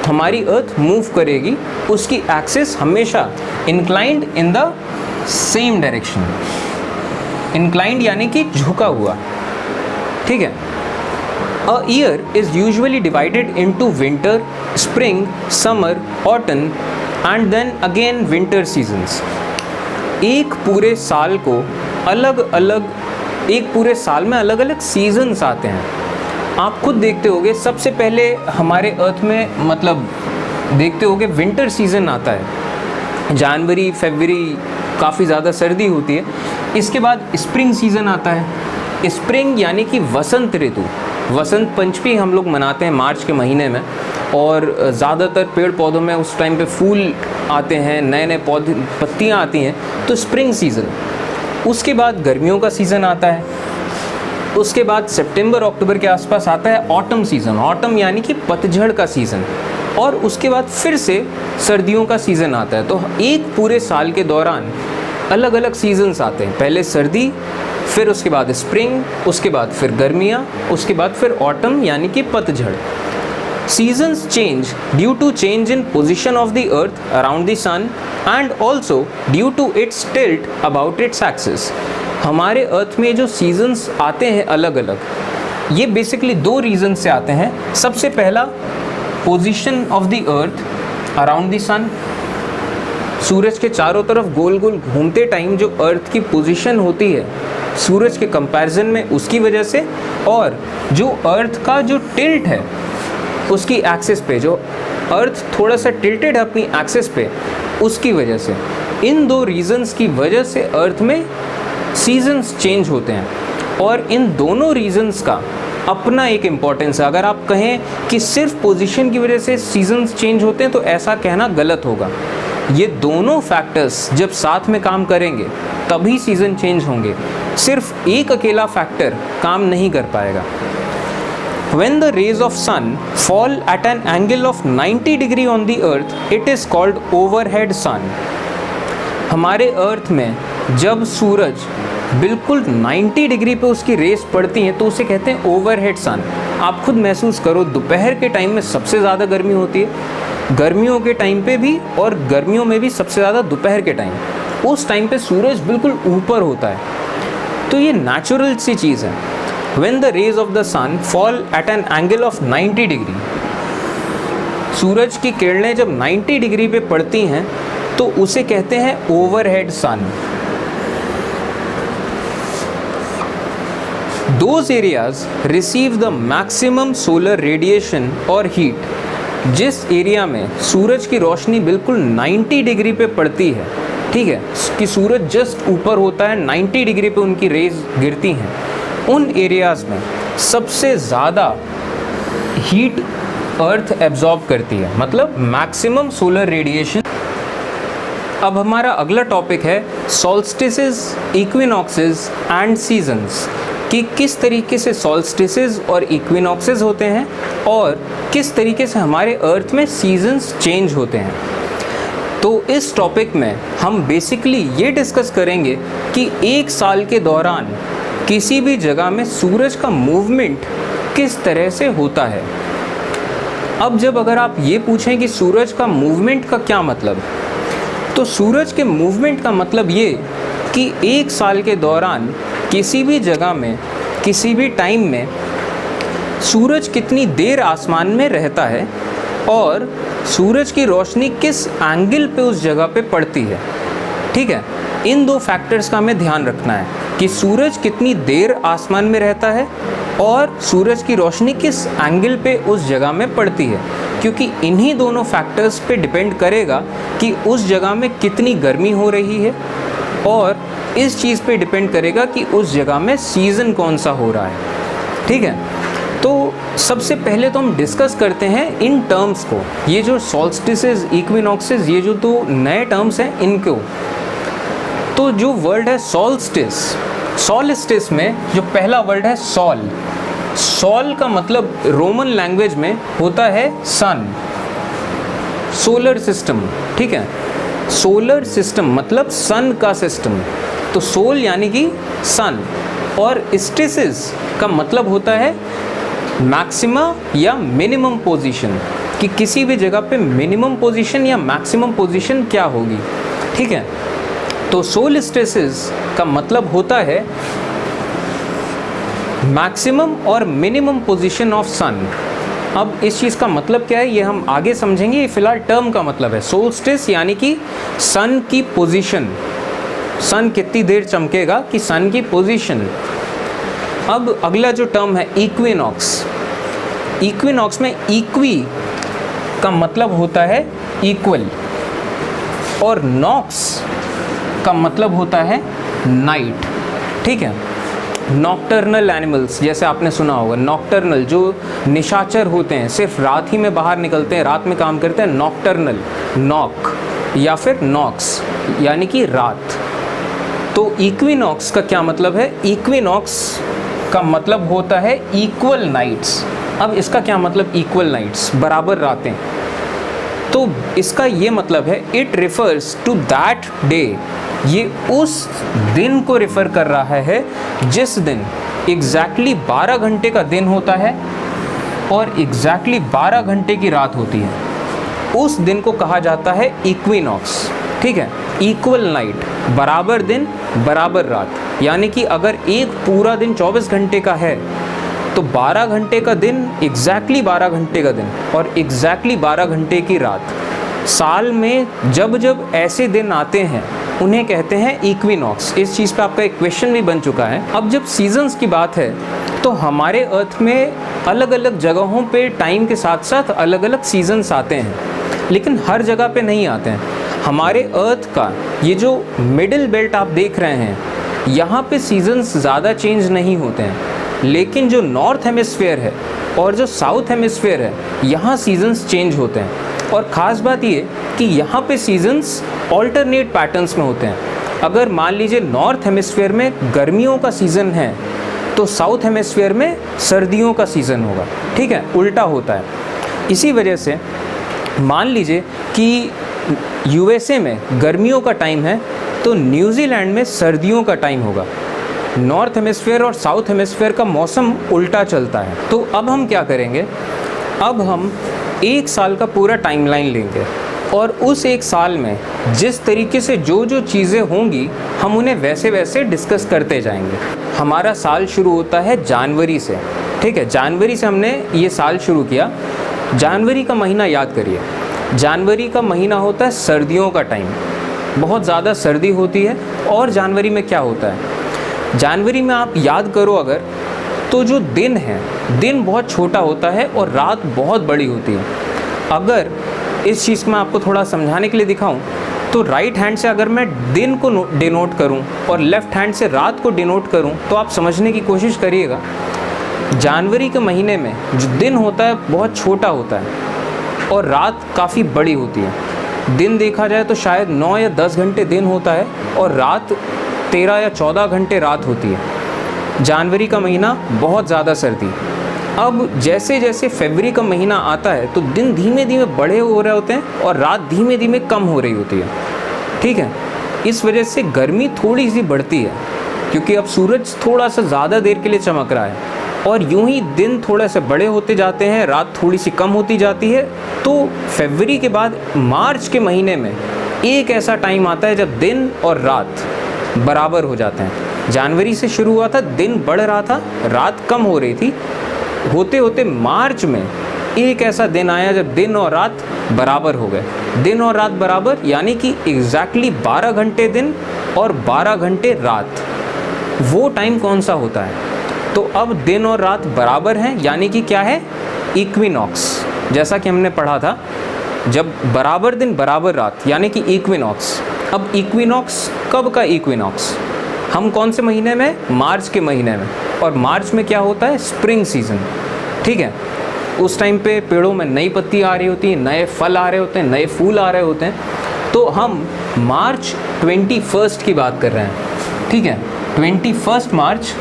हमारी अर्थ मूव करेगी, उसकी एक्सिस हमेशा inclined in the same direction, inclined यानी कि झुका हुआ, ठीक है। A year is usually divided into winter, spring, summer, autumn and then again winter seasons. एक पूरे साल को अलग अलग, एक पूरे साल में अलग अलग सीजन्स आते हैं। आप खुद देखते होगे, सबसे पहले हमारे अर्थ में मतलब देखते होगे विंटर सीज़न आता है, जनवरी फरवरी काफ़ी ज़्यादा सर्दी होती है। इसके बाद स्प्रिंग सीज़न आता है, स्प्रिंग यानी कि वसंत ऋतु। वसंत पंचमी हम लोग मनाते हैं मार्च के महीने में, और ज़्यादातर पेड़ पौधों में उस टाइम पे फूल आते हैं, नए नए पौधे पत्तियाँ आती हैं, तो स्प्रिंग सीज़न। उसके बाद गर्मियों का सीज़न आता है, उसके बाद सितंबर अक्टूबर के आसपास आता है ऑटम सीज़न, ऑटम यानी कि पतझड़ का सीज़न, और उसके बाद फिर से सर्दियों का सीज़न आता है। तो एक पूरे साल के दौरान अलग अलग सीजन्स आते हैं, पहले सर्दी, फिर उसके बाद स्प्रिंग, उसके बाद फिर गर्मियाँ, उसके बाद फिर ऑटम यानी कि पतझड़। Seasons change due to change in position of the earth around the sun and also due to its tilt about its axis. हमारे अर्थ में जो सीजन्स आते हैं अलग अलग, ये बेसिकली दो रीज़न से आते हैं। सबसे पहला position of the earth around the sun, सूरज के चारों तरफ गोल गोल घूमते टाइम जो अर्थ की पोजीशन होती है सूरज के कंपैरिजन में, उसकी वजह से, और जो अर्थ का जो टिल्ट है उसकी एक्सिस पे, जो अर्थ थोड़ा सा टिल्टेड है अपनी एक्सिस पे, उसकी वजह से। इन दो रीजंस की वजह से अर्थ में सीजन्स चेंज होते हैं, और इन दोनों रीजंस का अपना एक इम्पॉर्टेंस है। अगर आप कहें कि सिर्फ पोजीशन की वजह से सीजन्स चेंज होते हैं तो ऐसा कहना गलत होगा। ये दोनों फैक्टर्स जब साथ में काम करेंगे तभी सीज़न चेंज होंगे, सिर्फ एक अकेला फैक्टर काम नहीं कर पाएगा। When the rays of sun fall at an angle of 90 degree on the earth, it is called overhead sun. हमारे अर्थ में जब सूरज बिल्कुल 90 डिग्री पे उसकी रेस पड़ती हैं तो उसे कहते हैं ओवरहेड सन। आप खुद महसूस करो, दोपहर के टाइम में सबसे ज़्यादा गर्मी होती है, गर्मियों के टाइम पे भी, और गर्मियों में भी सबसे ज़्यादा दोपहर के टाइम, उस टाइम पे सूरज बिल्कुल ऊपर होता है। तो ये नेचुरल सी चीज़ है। When the rays of the sun fall at an angle of 90 degree, सूरज की किरणें जब 90 डिग्री पे पड़ती हैं तो उसे कहते हैं overhead sun. Those areas receive the maximum solar radiation or heat. जिस एरिया में सूरज की रोशनी बिल्कुल 90 डिग्री पे पड़ती है, ठीक है, कि सूरज जस्ट ऊपर होता है, 90 डिग्री पे उनकी रेज गिरती हैं, उन एरियाज़ में सबसे ज़्यादा हीट अर्थ एब्जॉर्ब करती है, मतलब मैक्सिमम सोलर रेडिएशन। अब हमारा अगला टॉपिक है सॉल्स्टिसेस, इक्विनॉक्सेस एंड सीजन्स, कि किस तरीके से सॉल्स्टिसेस और इक्विनॉक्सेस होते हैं और किस तरीके से हमारे अर्थ में सीजन्स चेंज होते हैं। तो इस टॉपिक में हम बेसिकली ये डिस्कस करेंगे कि एक साल के दौरान किसी भी जगह में सूरज का मूवमेंट किस तरह से होता है। अब जब अगर आप ये पूछें कि सूरज का मूवमेंट का क्या मतलब, तो सूरज के मूवमेंट का मतलब ये कि एक साल के दौरान किसी भी जगह में किसी भी टाइम में सूरज कितनी देर आसमान में रहता है और सूरज की रोशनी किस एंगल पे उस जगह पे पड़ती है, ठीक है। इन दो फैक्टर्स का हमें ध्यान रखना है। कि सूरज कितनी देर आसमान में रहता है और सूरज की रोशनी किस एंगल पे उस जगह में पड़ती है, क्योंकि इन्हीं दोनों फैक्टर्स पे डिपेंड करेगा कि उस जगह में कितनी गर्मी हो रही है, और इस चीज़ पे डिपेंड करेगा कि उस जगह में सीज़न कौन सा हो रहा है। ठीक है, तो सबसे पहले तो हम डिस्कस करते हैं इन टर्म्स को। ये जो सॉल्स्टिसेस, इक्विनॉक्सेस, ये जो दो नए टर्म्स हैं इनको। तो जो वर्ड है सॉल्स्टिस, सॉलिस्टिस में जो पहला वर्ड है सॉल, सॉल का मतलब रोमन लैंग्वेज में होता है सन, सोलर सिस्टम। ठीक है, सोलर सिस्टम मतलब सन का सिस्टम, तो सोल यानी कि सन, और स्टिसिस का मतलब होता है मैक्सिमा या मिनिमम पोजीशन, कि किसी भी जगह पे मिनिमम पोजीशन या मैक्सिमम पोजीशन क्या होगी। ठीक है, तो सोलिस्टिसिस का मतलब होता है मैक्सिमम और मिनिमम पोजीशन ऑफ सन। अब इस चीज़ का मतलब क्या है ये हम आगे समझेंगे, ये फिलहाल टर्म का मतलब है। सोल्स्टिस यानी कि सन की पोजीशन, सन कितनी देर चमकेगा कि सन की पोजीशन। अब अगला जो टर्म है इक्विनॉक्स, इक्विनॉक्स में इक्वी का मतलब होता है इक्वल, और नॉक्स का मतलब होता है नाइट। ठीक है, नॉक्टर्नल एनिमल्स, जैसे आपने सुना होगा नॉक्टर्नल, जो निशाचर होते हैं, सिर्फ रात ही में बाहर निकलते हैं, रात में काम करते हैं, नॉक्टर्नल, नॉक या फिर नॉक्स यानी कि रात। तो इक्विनॉक्स का क्या मतलब है? इक्विनॉक्स का मतलब होता है इक्वल नाइट्स। अब इसका क्या मतलब इक्वल नाइट्स, बराबर रातें? तो इसका ये मतलब है it refers to that day, ये उस दिन को रिफ़र कर रहा है जिस दिन एग्जैक्टली 12 घंटे का दिन होता है और एग्जैक्टली 12 घंटे की रात होती है, उस दिन को कहा जाता है इक्विनॉक्स। ठीक है, इक्वल नाइट, बराबर दिन बराबर रात, यानी कि अगर एक पूरा दिन 24 घंटे का है तो 12 घंटे का दिन एग्जैक्टली 12 घंटे का दिन और एग्जैक्टली 12 घंटे की रात। साल में जब जब ऐसे दिन आते हैं उन्हें कहते हैं इक्विनॉक्स। इस चीज़ पे आपका एक क्वेश्चन भी बन चुका है। अब जब सीजन्स की बात है तो हमारे अर्थ में अलग अलग जगहों पे टाइम के साथ साथ अलग अलग सीजन्स आते हैं, लेकिन हर जगह पे नहीं आते हैं। हमारे अर्थ का ये जो मिडिल बेल्ट आप देख रहे हैं, यहाँ पे सीजन्स ज़्यादा चेंज नहीं होते हैं, लेकिन जो नॉर्थ हेमिस्फीयर है और जो साउथ हेमिस्फीयर है, यहाँ सीजन्स चेंज होते हैं। और ख़ास बात ये कि यहाँ पे सीजन्स ऑल्टरनेट पैटर्न्स में होते हैं। अगर मान लीजिए नॉर्थ हेमिस्फीयर में गर्मियों का सीज़न है तो साउथ हेमिस्फीयर में सर्दियों का सीज़न होगा। ठीक है, उल्टा होता है। इसी वजह से मान लीजिए कि यूएसए में गर्मियों का टाइम है तो न्यूजीलैंड में सर्दियों का टाइम होगा। नॉर्थ हेमिस्फीयर और साउथ हेमिस्फीयर का मौसम उल्टा चलता है। तो अब हम क्या करेंगे, अब हम एक साल का पूरा टाइमलाइन लेंगे और उस एक साल में जिस तरीके से जो जो चीज़ें होंगी हम उन्हें वैसे वैसे डिस्कस करते जाएंगे। हमारा साल शुरू होता है जनवरी से। ठीक है, जनवरी से हमने ये साल शुरू किया। जनवरी का महीना याद करिए, जनवरी का महीना होता है सर्दियों का टाइम, बहुत ज़्यादा सर्दी होती है। और जनवरी में क्या होता है, जनवरी में आप याद करो अगर, तो जो दिन है, दिन बहुत छोटा होता है और रात बहुत बड़ी होती है। अगर इस चीज़ को मैं आपको थोड़ा समझाने के लिए दिखाऊं तो राइट हैंड से अगर मैं दिन को डिनोट करूं और लेफ़्ट हैंड से रात को डिनोट करूं तो आप समझने की कोशिश करिएगा। जनवरी के महीने में जो दिन होता है बहुत छोटा होता है और रात काफ़ी बड़ी होती है। दिन देखा जाए तो शायद 9 या 10 घंटे दिन होता है और रात 13 या 14 घंटे रात होती है। जनवरी का महीना बहुत ज़्यादा सर्दी। अब जैसे जैसे फरवरी का महीना आता है तो दिन धीमे धीमे बड़े हो रहे होते हैं और रात धीमे धीमे कम हो रही होती है। ठीक है, इस वजह से गर्मी थोड़ी सी बढ़ती है क्योंकि अब सूरज थोड़ा सा ज़्यादा देर के लिए चमक रहा है और यूं ही दिन थोड़ा से बड़े होते जाते हैं, रात थोड़ी सी कम होती जाती है। तो फरवरी के बाद मार्च के महीने में एक ऐसा टाइम आता है जब दिन और रात बराबर हो जाते हैं। जनवरी से शुरू हुआ था, दिन बढ़ रहा था, रात कम हो रही थी। होते होते मार्च में एक ऐसा दिन आया जब दिन और रात बराबर हो गए। दिन और रात बराबर यानी कि एग्जैक्टली 12 घंटे दिन और 12 घंटे रात। वो टाइम कौन सा होता है? तो अब दिन और रात बराबर हैं, यानी कि क्या है? इक्विनॉक्स। जैसा कि हमने पढ़ा था, जब बराबर दिन बराबर रात यानी कि इक्विनॉक्स। अब इक्विनॉक्स कब का इक्विनॉक्स? हम कौन से महीने में? मार्च के महीने में। और मार्च में क्या होता है? स्प्रिंग सीजन, ठीक है। उस टाइम पे पेड़ों में नई पत्ती आ रही होती है, नए फल आ रहे होते हैं, नए फूल आ रहे होते हैं। तो हम मार्च 21 की बात कर रहे हैं, ठीक है। 21 मार्च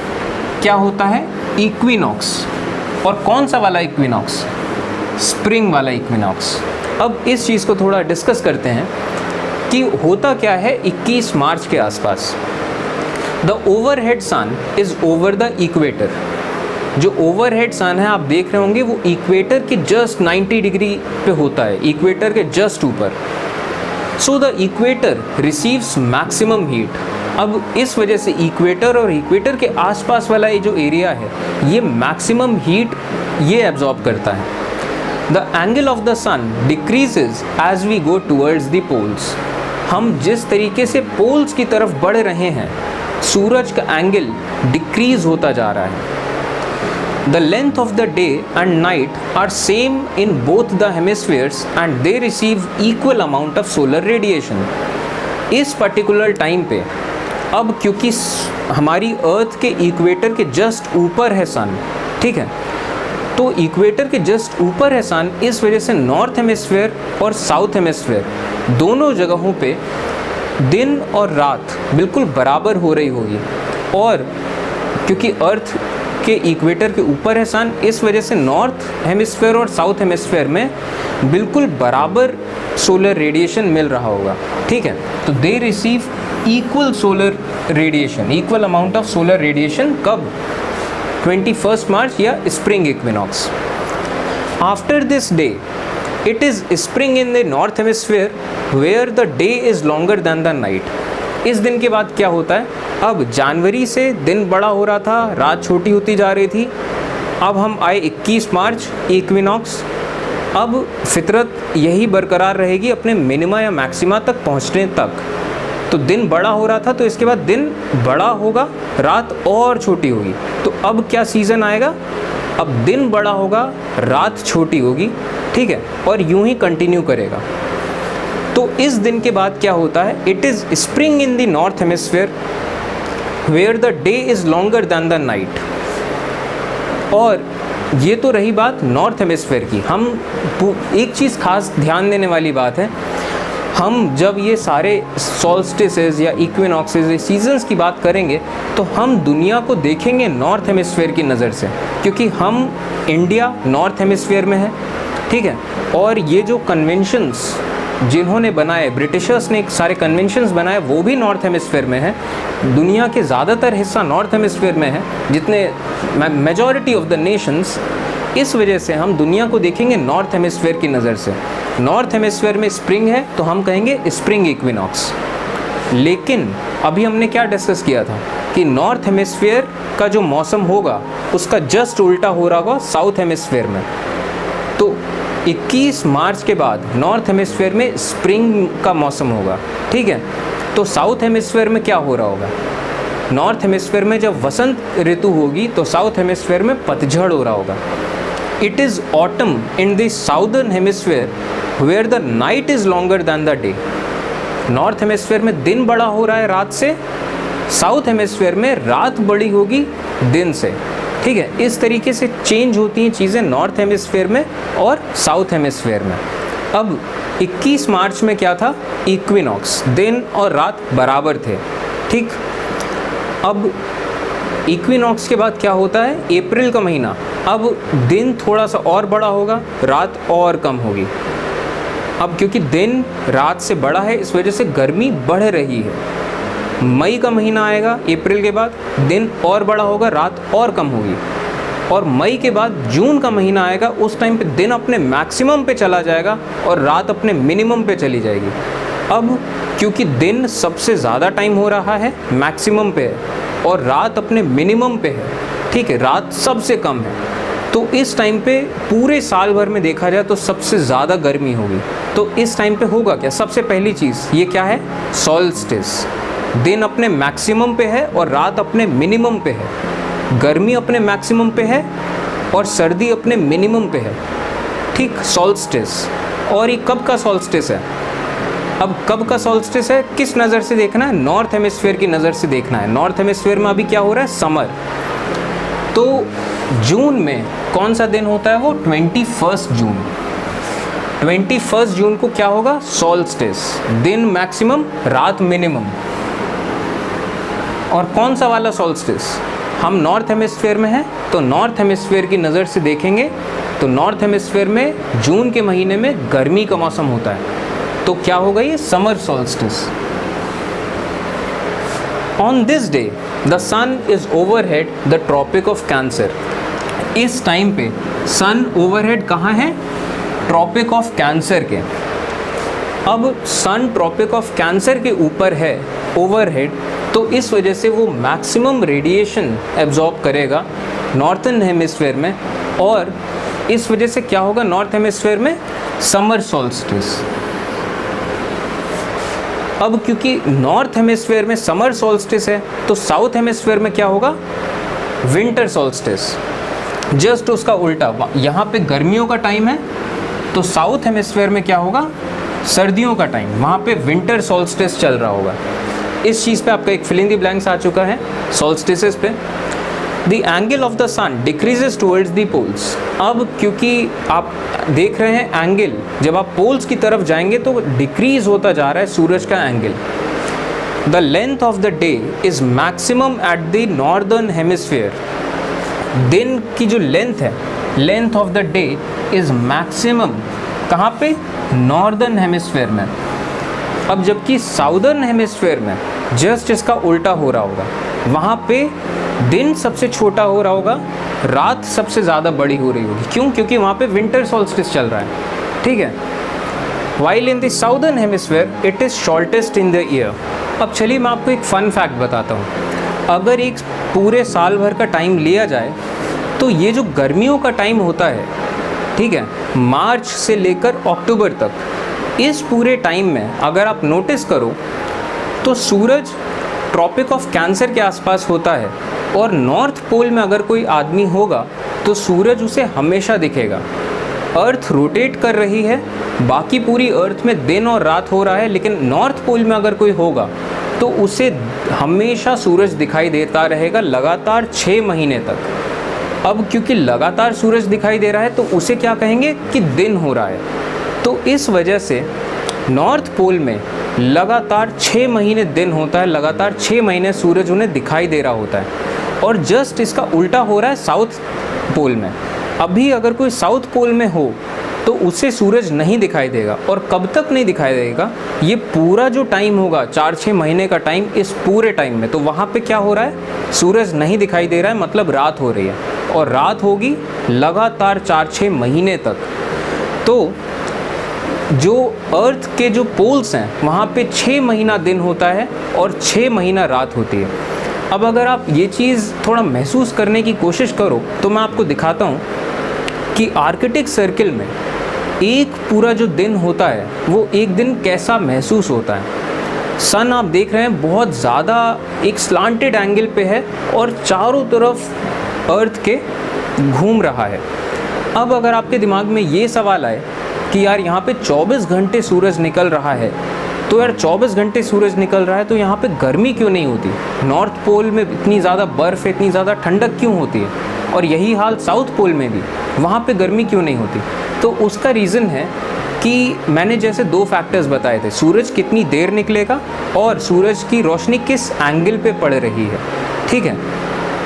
क्या होता है? इक्विनॉक्स। और कौन सा वाला इक्विनॉक्स? स्प्रिंग वाला इक्विनॉक्स। अब इस चीज़ को थोड़ा डिस्कस करते हैं कि होता क्या है 21 मार्च के आसपास। The overhead sun is over the equator. जो ओवरहेड सन है आप देख रहे होंगे वो इक्वेटर के जस्ट 90 डिग्री पे होता है, इक्वेटर के जस्ट ऊपर। So the equator receives maximum heat. अब इस वजह से इक्वेटर और इक्वेटर के आसपास वाला ये जो एरिया है ये मैक्सिमम हीट ये एब्जॉर्ब करता है। The angle of the sun decreases as we go towards the poles. हम जिस तरीके से पोल्स की तरफ बढ़ रहे हैं सूरज का एंगल डिक्रीज होता जा रहा है। The length of the day and night are same in both the hemispheres and they receive equal amount of solar radiation. इस पर्टिकुलर टाइम पे अब क्योंकि हमारी अर्थ के इक्वेटर के जस्ट ऊपर है सन, ठीक है, तो इक्वेटर के जस्ट ऊपर है सन, इस वजह से नॉर्थ हेमिस्फेयर और साउथ हेमिस्फेयर दोनों जगहों पे दिन और रात बिल्कुल बराबर हो रही होगी। और क्योंकि अर्थ के इक्वेटर के ऊपर है सन, इस वजह से नॉर्थ हेमिस्फेयर और साउथ हेमिस्फेयर में बिल्कुल बराबर सोलर रेडिएशन मिल रहा होगा, ठीक है। तो they receive equal solar radiation, equal amount of solar radiation. कब? 21 मार्च या spring equinox. After this day it is spring in the north hemisphere where the day is longer than the night. इस दिन के बाद क्या होता है? अब जनवरी से दिन बड़ा हो रहा था, रात छोटी होती जा रही थी। अब हम आए 21 मार्च इक्विनॉक्स। अब फितरत यही बरकरार रहेगी अपने मिनिमा या मैक्सिमा तक पहुंचने तक। तो दिन बड़ा हो रहा था, तो इसके बाद दिन बड़ा होगा, रात और छोटी होगी। तो अब क्या सीज़न आएगा? अब दिन बड़ा होगा, रात छोटी होगी, ठीक है, और यूं ही कंटिन्यू करेगा। तो इस दिन के बाद क्या होता है? It is spring in the north hemisphere where the day is longer than the night. और ये तो रही बात नॉर्थ हेमिस्फेयर की। हम एक चीज़ खास ध्यान देने वाली बात है, हम जब ये सारे सॉल्स्टिसेस या इक्विनॉक्सेस या सीजन्स की बात करेंगे तो हम दुनिया को देखेंगे नॉर्थ हेमिस्फेयर की नज़र से, क्योंकि हम इंडिया नॉर्थ हेमिस्फेयर में है, ठीक है। और ये जो कन्वेंशंस जिन्होंने बनाए, ब्रिटिशर्स ने सारे कन्वेंशंस बनाए, वो भी नॉर्थ हेमिस्फेयर में है। दुनिया के ज़्यादातर हिस्सा नॉर्थ हेमिस्फेयर में है, जितने मेजॉरिटी ऑफ द नेशंस। इस वजह से हम दुनिया को देखेंगे नॉर्थ हेमिस्फेयर की नज़र से। नॉर्थ हेमिस्फेयर में स्प्रिंग है तो हम कहेंगे स्प्रिंग इक्विनॉक्स। लेकिन अभी हमने क्या डिस्कस किया था कि नॉर्थ हेमिस्फेयर का जो मौसम होगा उसका जस्ट उल्टा हो रहा होगा साउथ हेमिस्फेयर में। तो 21 मार्च के बाद नॉर्थ हेमिस्फेयर में स्प्रिंग का मौसम होगा, ठीक है। तो साउथ हेमिस्फेयर में क्या हो रहा होगा? नॉर्थ हेमिस्फेयर में जब वसंत ऋतु होगी तो साउथ हेमिस्फेयर में पतझड़ हो रहा होगा। It is autumn in the southern hemisphere where the night is longer than the day. North hemisphere में दिन बड़ा हो रहा है रात से, साउथ हेमिस्फेयर में रात बड़ी होगी दिन से, ठीक है। इस तरीके से चेंज होती हैं चीज़ें नॉर्थ हेमिस्फेयर में और साउथ हेमिस्फेयर में। अब 21 मार्च में क्या था? इक्विनॉक्स, दिन और रात बराबर थे, ठीक। अब इक्विनॉक्स के बाद क्या होता है? अप्रैल का महीना। अब दिन थोड़ा सा और बड़ा होगा, रात और कम होगी। अब क्योंकि दिन रात से बड़ा है इस वजह से गर्मी बढ़ रही है। मई का महीना आएगा अप्रैल के बाद, दिन और बड़ा होगा, रात और कम होगी। और मई के बाद जून का महीना आएगा, उस टाइम पे दिन अपने मैक्सिमम पे चला जाएगा और रात अपने मिनिमम पे चली जाएगी। अब क्योंकि दिन सबसे ज़्यादा टाइम हो रहा है मैक्सिमम पे है और रात अपने मिनिमम पे है, ठीक है, रात सबसे कम है, तो इस टाइम पे पूरे साल भर में देखा जाए तो सबसे ज़्यादा गर्मी होगी। तो इस टाइम पे होगा क्या? सबसे पहली चीज़ ये क्या है? सॉल्स्टिस। दिन अपने मैक्सिमम पे है और रात अपने मिनिमम पे है। गर्मी अपने मैक्सिमम पे है और सर्दी अपने मिनिमम पे है। ठीक, सॉल्स्टिस। और ये कब का सॉल्स्टिस है? अब कब का सॉल्स्टिस है, किस नज़र से देखना है? नॉर्थ हेमिस्फीयर की नज़र से देखना है। नॉर्थ हेमिस्फीयर में अभी क्या हो रहा है? समर। तो जून में कौन सा दिन होता है? वो 21 जून। 21 जून को क्या होगा? सॉल्स्टिस। दिन मैक्सिमम, रात मिनिमम। और कौन सा वाला सॉल्स्टिस? हम नॉर्थ हेमिस्फीयर में हैं, तो नॉर्थ हेमिस्फीयर की नज़र से देखेंगे तो नॉर्थ हेमिस्फीयर में जून के महीने में गर्मी का मौसम होता है, तो क्या होगा? ये summer solstice. On this day the sun is overhead the Tropic of Cancer. इस टाइम पे सन ओवरहेड कहाँ है? ट्रॉपिक ऑफ कैंसर के। अब सन ट्रॉपिक ऑफ कैंसर के ऊपर है, ओवरहेड, तो इस वजह से वो मैक्सिमम रेडिएशन एब्जॉर्ब करेगा नॉर्थन हेमिस्फीयर में, और इस वजह से क्या होगा? नॉर्थ हेमिस्फीयर में समर सॉल्स्टिस। अब क्योंकि नॉर्थ हेमिस्फीयर में समर सॉल्स्टिस है, तो साउथ हेमिस्फीयर में क्या होगा? Winter solstice. जस्ट उसका उल्टा, यहाँ पे गर्मियों का टाइम है, तो साउथ हेमिस्फीयर में क्या होगा? सर्दियों का टाइम, वहाँ पे विंटर सॉल्स्टिस चल रहा होगा। इस चीज़ पे आपका एक फिल इन द ब्लैंक्स आ चुका है सॉल्स्टिसेस पे। The angle of the sun decreases towards the poles. अब क्योंकि आप देख रहे हैं एंगल, जब आप पोल्स की तरफ जाएंगे तो डिक्रीज होता जा रहा है सूरज का angle. The length of the day is maximum at the northern hemisphere. दिन की जो लेंथ है, length of the day is maximum कहाँ पे? नॉर्दर्न हेमिस्फीयर में। अब जबकि साउदर्न हेमिस्फीयर में जस्ट इसका उल्टा हो रहा होगा, वहाँ पे दिन सबसे छोटा हो रहा होगा, रात सबसे ज़्यादा बड़ी हो रही होगी। क्यों? क्योंकि वहाँ पे विंटर सॉल्स्टिस चल रहा है। ठीक है। While in the southern hemisphere it is shortest in the year. अब चलिए मैं आपको एक फ़न फैक्ट बताता हूँ। अगर एक पूरे साल भर का टाइम लिया जाए तो ये जो गर्मियों का टाइम होता है, ठीक है, मार्च से लेकर अक्टूबर तक, इस पूरे टाइम में अगर आप नोटिस करो तो सूरज ट्रॉपिक ऑफ कैंसर के आसपास होता है, और नॉर्थ पोल में अगर कोई आदमी होगा तो सूरज उसे हमेशा दिखेगा। अर्थ रोटेट कर रही है, बाकी पूरी अर्थ में दिन और रात हो रहा है, लेकिन नॉर्थ पोल में अगर कोई होगा तो उसे हमेशा सूरज दिखाई देता रहेगा, लगातार 6 महीने तक। अब क्योंकि लगातार सूरज दिखाई दे रहा है तो उसे क्या कहेंगे कि दिन हो रहा है। तो इस वजह से नॉर्थ पोल में लगातार 6 महीने दिन होता है, लगातार 6 महीने सूरज उन्हें दिखाई दे रहा होता है। और जस्ट इसका उल्टा हो रहा है साउथ पोल में। अभी अगर कोई साउथ पोल में हो तो उसे सूरज नहीं दिखाई देगा, और कब तक नहीं दिखाई देगा? ये पूरा जो टाइम होगा, 4-6 महीने का टाइम, इस पूरे टाइम में तो वहाँ पे क्या हो रहा है? सूरज नहीं दिखाई दे रहा है, मतलब रात हो रही है, और रात होगी लगातार 4-6 महीने तक। तो जो अर्थ के जो पोल्स हैं वहाँ पे 6 महीना दिन होता है और 6 महीना रात होती है। अब अगर आप ये चीज़ थोड़ा महसूस करने की कोशिश करो तो मैं आपको दिखाता हूँ कि आर्कटिक सर्किल में एक पूरा जो दिन होता है वो एक दिन कैसा महसूस होता है। सन आप देख रहे हैं बहुत ज़्यादा एक स्लांटेड एंगल पे है और चारों तरफ अर्थ के घूम रहा है। अब अगर आपके दिमाग में ये सवाल आए कि यार यहाँ पे 24 घंटे सूरज निकल रहा है, तो यार 24 घंटे सूरज निकल रहा है तो यहाँ पे गर्मी क्यों नहीं होती? नॉर्थ पोल में इतनी ज़्यादा बर्फ़, इतनी ज़्यादा ठंडक क्यों होती है? और यही हाल साउथ पोल में भी, वहाँ पे गर्मी क्यों नहीं होती? तो उसका रीज़न है कि मैंने जैसे 2 फैक्टर्स बताए थे, सूरज कितनी देर निकलेगा और सूरज की रोशनी किस एंगल पे पड़ रही है। ठीक है,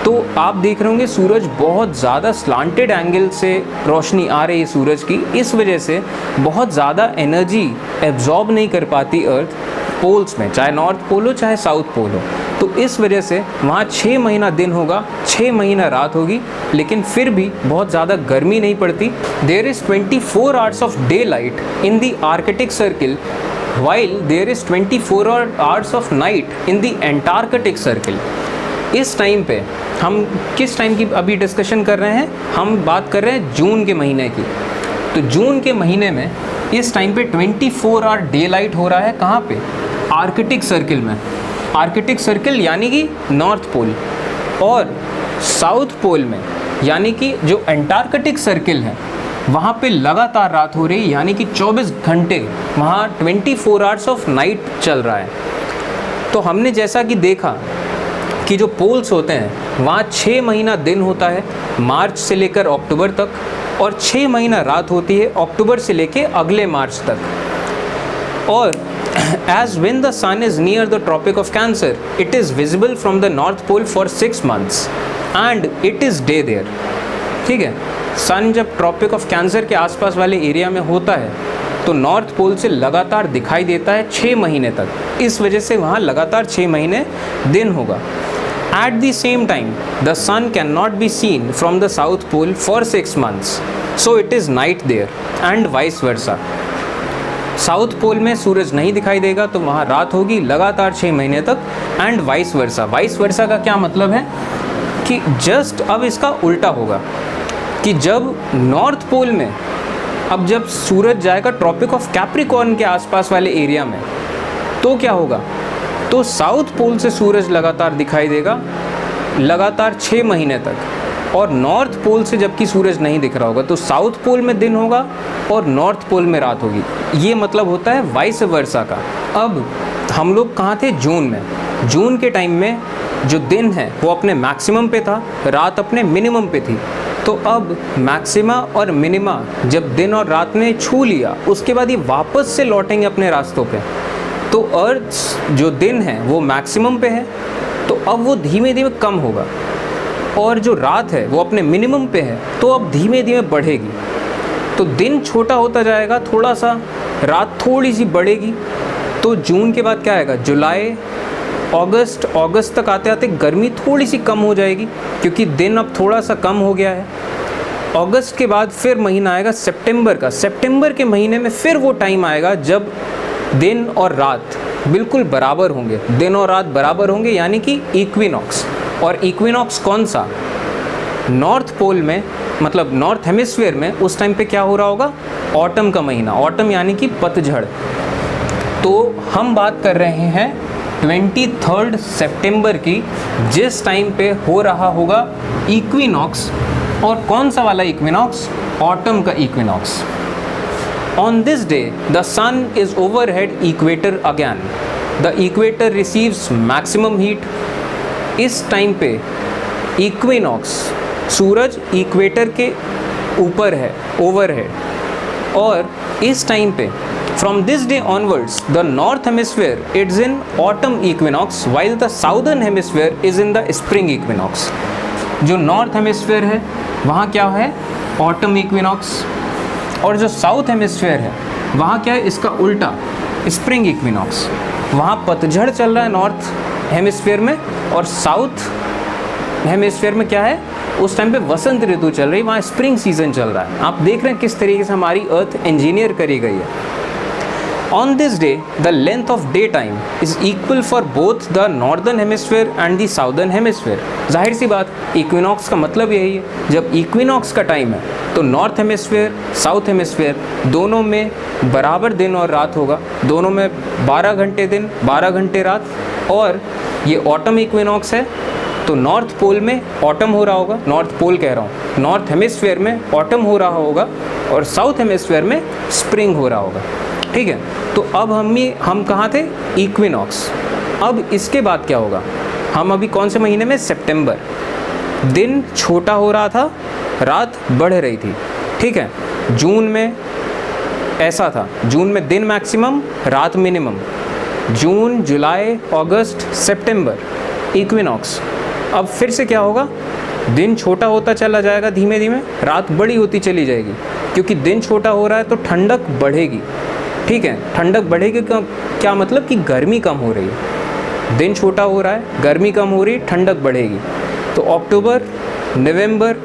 तो आप देख रहे होंगे सूरज बहुत ज़्यादा स्लांटेड एंगल से रोशनी आ रही है सूरज की, इस वजह से बहुत ज़्यादा एनर्जी एब्जॉर्ब नहीं कर पाती अर्थ पोल्स में, चाहे नॉर्थ पोल हो चाहे साउथ पोल हो। तो इस वजह से वहाँ 6 महीना दिन होगा, 6 महीना रात होगी, लेकिन फिर भी बहुत ज़्यादा गर्मी नहीं पड़ती। There is 24 hours of daylight in the Arctic Circle, while there is 24 hours of night in the Antarctic Circle। इस टाइम पे हम किस टाइम की अभी डिस्कशन कर रहे हैं? हम बात कर रहे हैं जून के महीने की। तो जून के महीने में इस टाइम पे 24 आवर डे लाइट हो रहा है, कहाँ पे? आर्कटिक सर्किल में। आर्कटिक सर्किल यानी कि नॉर्थ पोल, और साउथ पोल में यानी कि जो एंटार्कटिक सर्किल है वहाँ पे लगातार रात हो रही, यानी कि 24 घंटे वहाँ 24 आवर्स ऑफ नाइट चल रहा है। तो हमने जैसा कि देखा कि जो पोल्स होते हैं वहाँ 6 महीना दिन होता है मार्च से लेकर अक्टूबर तक, और 6 महीना रात होती है अक्टूबर से लेकर अगले मार्च तक। और as when the sun is near the tropic of Cancer, it is visible from the North Pole for 6 months and it is day there। ठीक है, सन जब ट्रॉपिक ऑफ कैंसर के आसपास वाले एरिया में होता है तो नॉर्थ पोल से लगातार दिखाई देता है 6 महीने तक, इस वजह से वहाँ लगातार 6 महीने दिन होगा। At the same time, the sun cannot be seen from the South Pole for 6 months, so it is night there and vice versa। South pole में सूरज नहीं दिखाई देगा तो वहाँ रात होगी लगातार 6 महीने तक, and vice versa. Vice versa का क्या मतलब है कि जस्ट अब इसका उल्टा होगा कि जब नॉर्थ पोल में अब जब सूरज जाएगा ट्रॉपिक ऑफ कैप्रिकॉर्न के आसपास वाले एरिया में तो क्या होगा, तो साउथ पोल से सूरज लगातार दिखाई देगा लगातार 6 महीने तक, और नॉर्थ पोल से जबकि सूरज नहीं दिख रहा होगा तो साउथ पोल में दिन होगा और नॉर्थ पोल में रात होगी। ये मतलब होता है वाइस वर्सा का। अब हम लोग कहाँ थे, जून में। जून के टाइम में जो दिन है वो अपने मैक्सिमम पे था, रात अपने मिनिमम पे थी। तो अब मैक्सिमा और मिनिमा जब दिन और रात ने छू लिया उसके बाद ये वापस से लौटेंगे अपने रास्तों पे। तो अर्थ जो दिन है वो मैक्सिमम पे है, तो अब वो धीमे धीमे कम होगा, और जो रात है वो अपने मिनिमम पे है तो अब धीमे धीमे बढ़ेगी। तो दिन छोटा होता जाएगा थोड़ा सा, रात थोड़ी सी बढ़ेगी। तो जून के बाद क्या आएगा, जुलाई, अगस्त तक आते आते गर्मी थोड़ी सी कम हो जाएगी क्योंकि दिन अब थोड़ा सा कम हो गया है। अगस्त के बाद फिर महीना आएगा सितंबर का। सितंबर के महीने में फिर वो टाइम आएगा जब दिन और रात बिल्कुल बराबर होंगे, दिन और रात बराबर होंगे, यानी कि इक्विनॉक्स। और इक्विनॉक्स कौन सा, नॉर्थ पोल में, मतलब नॉर्थ हेमिस्फीयर में उस टाइम पे क्या हो रहा होगा, ऑटम का महीना। ऑटम यानी कि पतझड़। तो हम बात कर रहे हैं 23 सितंबर की, जिस टाइम पे हो रहा होगा इक्विनॉक्स। और कौन सा वाला इक्विनॉक्स, ऑटम का equinox. On this day, the sun is overhead equator again. The equator receives maximum heat. इस टाइम पे इक्विनॉक्स, सूरज इक्वेटर के ऊपर है, ओवरहेड, और इस टाइम पे from this day onwards the north hemisphere is in autumn equinox while the southern hemisphere is in the spring equinox। जो north hemisphere है वहाँ क्या है, ऑटम इक्विनॉक्स, और जो साउथ हेमिस्फीयर है वहाँ क्या है, इसका उल्टा, स्प्रिंग इक्विनॉक्स। वहाँ पतझड़ चल रहा है नॉर्थ हेमिस्फीयर में, और साउथ हेमिस्फीयर में क्या है, उस टाइम पे वसंत ऋतु चल रही है, वहाँ स्प्रिंग सीजन चल रहा है। आप देख रहे हैं किस तरीके से हमारी अर्थ इंजीनियर करी गई है। On this day, the length of daytime is equal for both the northern hemisphere and the southern hemisphere। जाहिर सी बात, इक्विनॉक्स का मतलब यही है, जब इक्विनॉक्स का टाइम है तो नॉर्थ हेमिस्फीयर, साउथ हेमिस्फीयर दोनों में बराबर दिन और रात होगा, दोनों में 12 घंटे दिन, 12 घंटे रात। और ये ऑटम इक्विनॉक्स है तो नॉर्थ पोल में ऑटम हो रहा होगा, नॉर्थ पोल कह रहा हूँ, नॉर्थ हेमिस्फीयर में ऑटम हो रहा होगा, और साउथ हेमिस्फीयर में स्प्रिंग हो रहा होगा। ठीक है, तो अब हम कहाँ थे, इक्विनॉक्स। अब इसके बाद क्या होगा, हम अभी कौन से महीने में, सितंबर। दिन छोटा हो रहा था, रात बढ़ रही थी। ठीक है, जून में ऐसा था, जून में दिन मैक्सिमम, रात मिनिमम। जून, जुलाई, अगस्त, सितंबर, इक्विनॉक्स। अब फिर से क्या होगा, दिन छोटा होता चला जाएगा धीमे धीमे, रात बड़ी होती चली जाएगी, क्योंकि दिन छोटा हो रहा है तो ठंडक बढ़ेगी। ठीक है, ठंडक बढ़ेगी क्या मतलब कि गर्मी कम हो रही है, दिन छोटा हो रहा है, गर्मी कम हो रही है, ठंडक बढ़ेगी। तो अक्टूबर, नवंबर,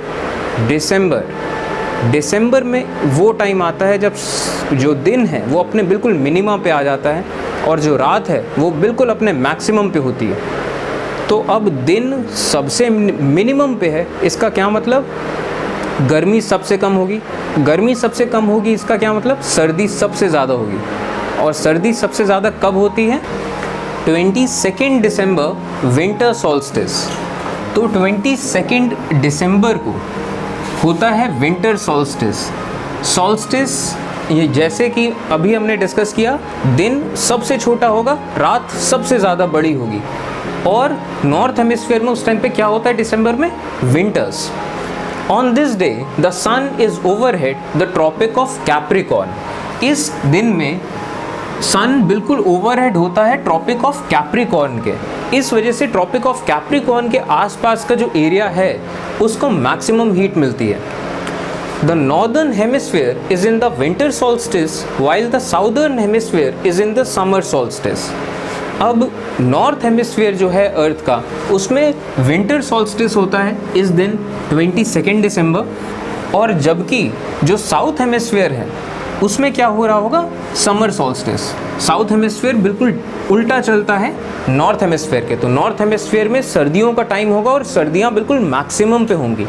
दिसंबर में वो टाइम आता है जब जो दिन है वो अपने बिल्कुल मिनिमा पे आ जाता है, और जो रात है वो बिल्कुल अपने मैक्सिमम पे होती है। तो अब दिन सबसे मिनिमम पे है, इसका क्या मतलब, गर्मी सबसे कम होगी। गर्मी सबसे कम होगी, इसका क्या मतलब, सर्दी सबसे ज़्यादा होगी। और सर्दी सबसे ज़्यादा कब होती है, 22 दिसंबर विंटर सॉल्स्टिस। तो 22 दिसंबर को होता है विंटर सॉल्स्टिस। सॉल्स्टिस ये जैसे कि अभी हमने डिस्कस किया, दिन सबसे छोटा होगा, रात सबसे ज़्यादा बड़ी होगी। और नॉर्थ हेमिस्फीयर में उस टाइम पे क्या होता है दिसंबर में? Winters. On this day the sun is overhead the Tropic of Capricorn. इस दिन में सन बिल्कुल ओवरहेड होता है ट्रॉपिक ऑफ कैप्रिकॉर्न के। इस वजह से ट्रॉपिक ऑफ कैप्रिकॉर्न के आसपास का जो एरिया है उसको मैक्सिमम हीट मिलती है। The northern hemisphere is in the winter solstice while the southern hemisphere is in the summer solstice. अब नॉर्थ हेमिस्फीयर जो है अर्थ का, उसमें विंटर सॉल्स्टिस होता है इस दिन 22 दिसंबर, और जबकि जो साउथ हेमिस्फीयर है उसमें क्या हो रहा होगा? Summer solstice. साउथ हेमिस्फीयर बिल्कुल उल्टा चलता है नॉर्थ हेमिस्फीयर के। तो नॉर्थ हेमिस्फीयर में सर्दियों का टाइम होगा और सर्दियां बिल्कुल मैक्सिमम पे होंगी,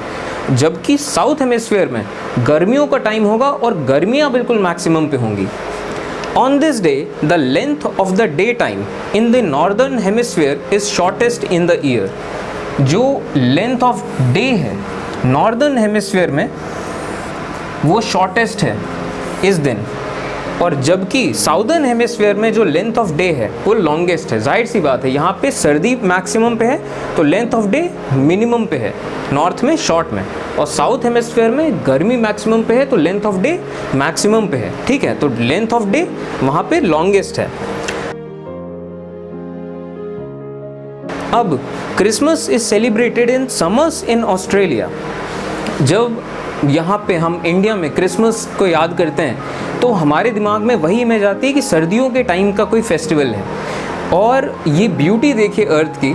जबकि साउथ हेमिस्फीयर में गर्मियों का टाइम होगा और गर्मियां बिल्कुल मैक्सिमम पे होंगी। On this day, the length of the daytime in the northern hemisphere is shortest in the year. जो length of day है northern hemisphere में वो shortest है इस दिन, और जबकि साउदर्न हेमिस्फीयर में जो लेंथ ऑफ डे है वो लॉन्गेस्ट है। जाहिर सी बात है, यहाँ पे सर्दी मैक्सिमम पे है तो लेंथ ऑफ डे मिनिमम पे है, नॉर्थ में शॉर्ट में, और साउथ हेमिस्फीयर में गर्मी मैक्सिमम पे है तो लेंथ ऑफ डे मैक्सिमम पे है। ठीक है, तो लेंथ ऑफ डे वहाँ पे लॉन्गेस्ट है। अब Christmas is celebrated in summers in Australia. जब यहाँ पे हम इंडिया में क्रिसमस को याद करते हैं तो हमारे दिमाग में वही इमेज आती है कि सर्दियों के टाइम का कोई फेस्टिवल है। और ये ब्यूटी देखिए अर्थ की,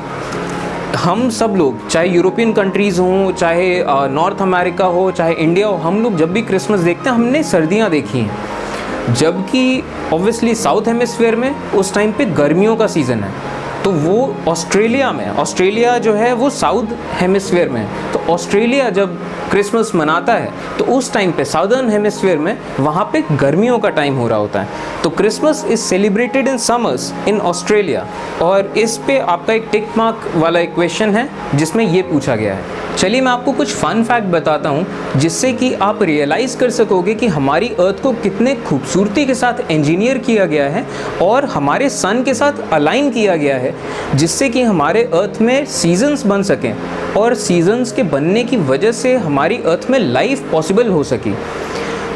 हम सब लोग चाहे यूरोपियन कंट्रीज़ हों, चाहे नॉर्थ अमेरिका हो, चाहे इंडिया हो, हम लोग जब भी क्रिसमस देखते हैं हमने सर्दियाँ देखी हैं, जबकि ऑब्वियसली साउथ हेमिस्फीयर में उस टाइम पे गर्मियों का सीज़न है। तो वो ऑस्ट्रेलिया में, ऑस्ट्रेलिया जो है वो साउथ हेमिस्फीयर में है, तो ऑस्ट्रेलिया जब क्रिसमस मनाता है तो उस टाइम पे साउदर्न हेमिस्फीयर में वहाँ पे गर्मियों का टाइम हो रहा होता है। तो Christmas is celebrated in summers in Australia. और इस पे आपका एक टिक मार्क वाला एक क्वेश्चन है जिसमें ये पूछा गया है। चलिए मैं आपको कुछ फन फैक्ट बताता हूँ जिससे कि आप रियलाइज़ कर सकोगे कि हमारी अर्थ को कितने खूबसूरती के साथ इंजीनियर किया गया है और हमारे सन के साथ अलाइन किया गया है, जिससे कि हमारे अर्थ में सीजन्स बन सकें और सीजन्स के बनने की वजह से हमारी अर्थ में लाइफ पॉसिबल हो सकी।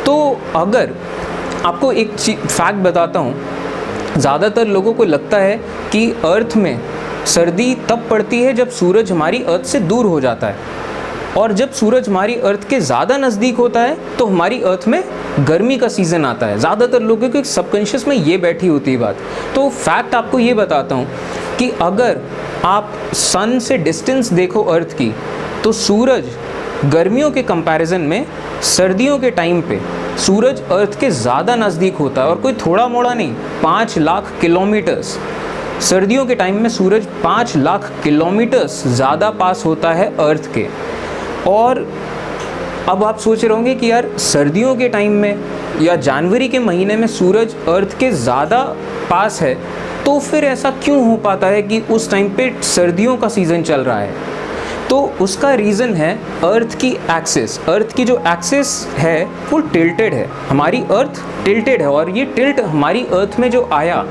तो अगर आपको एक फैक्ट बताता हूँ, ज़्यादातर लोगों को लगता है कि अर्थ में सर्दी तब पड़ती है जब सूरज हमारी अर्थ से दूर हो जाता है, और जब सूरज हमारी अर्थ के ज़्यादा नज़दीक होता है तो हमारी अर्थ में गर्मी का सीज़न आता है। ज़्यादातर लोगों के सबकॉन्शियस में ये बैठी होती है बात। तो फैक्ट आपको ये बताता हूँ कि अगर आप सन से डिस्टेंस देखो अर्थ की, तो सूरज गर्मियों के कंपैरिजन में सर्दियों के टाइम पे सूरज अर्थ के ज़्यादा नज़दीक होता है, और कोई थोड़ा मोड़ा नहीं, 5 लाख किलोमीटर्स। सर्दियों के टाइम में सूरज 5 लाख किलोमीटर्स ज़्यादा पास होता है अर्थ के। और अब आप सोच रहे होंगे कि यार सर्दियों के टाइम में या जनवरी के महीने में सूरज अर्थ के ज़्यादा पास है, तो फिर ऐसा क्यों हो पाता है कि उस टाइम पे सर्दियों का सीज़न चल रहा है? तो उसका रीज़न है अर्थ की एक्सिस। अर्थ की जो एक्सिस है वो टिल्टेड है, हमारी अर्थ टिल्टेड है, और ये टिल्ट हमारी अर्थ में जो आया,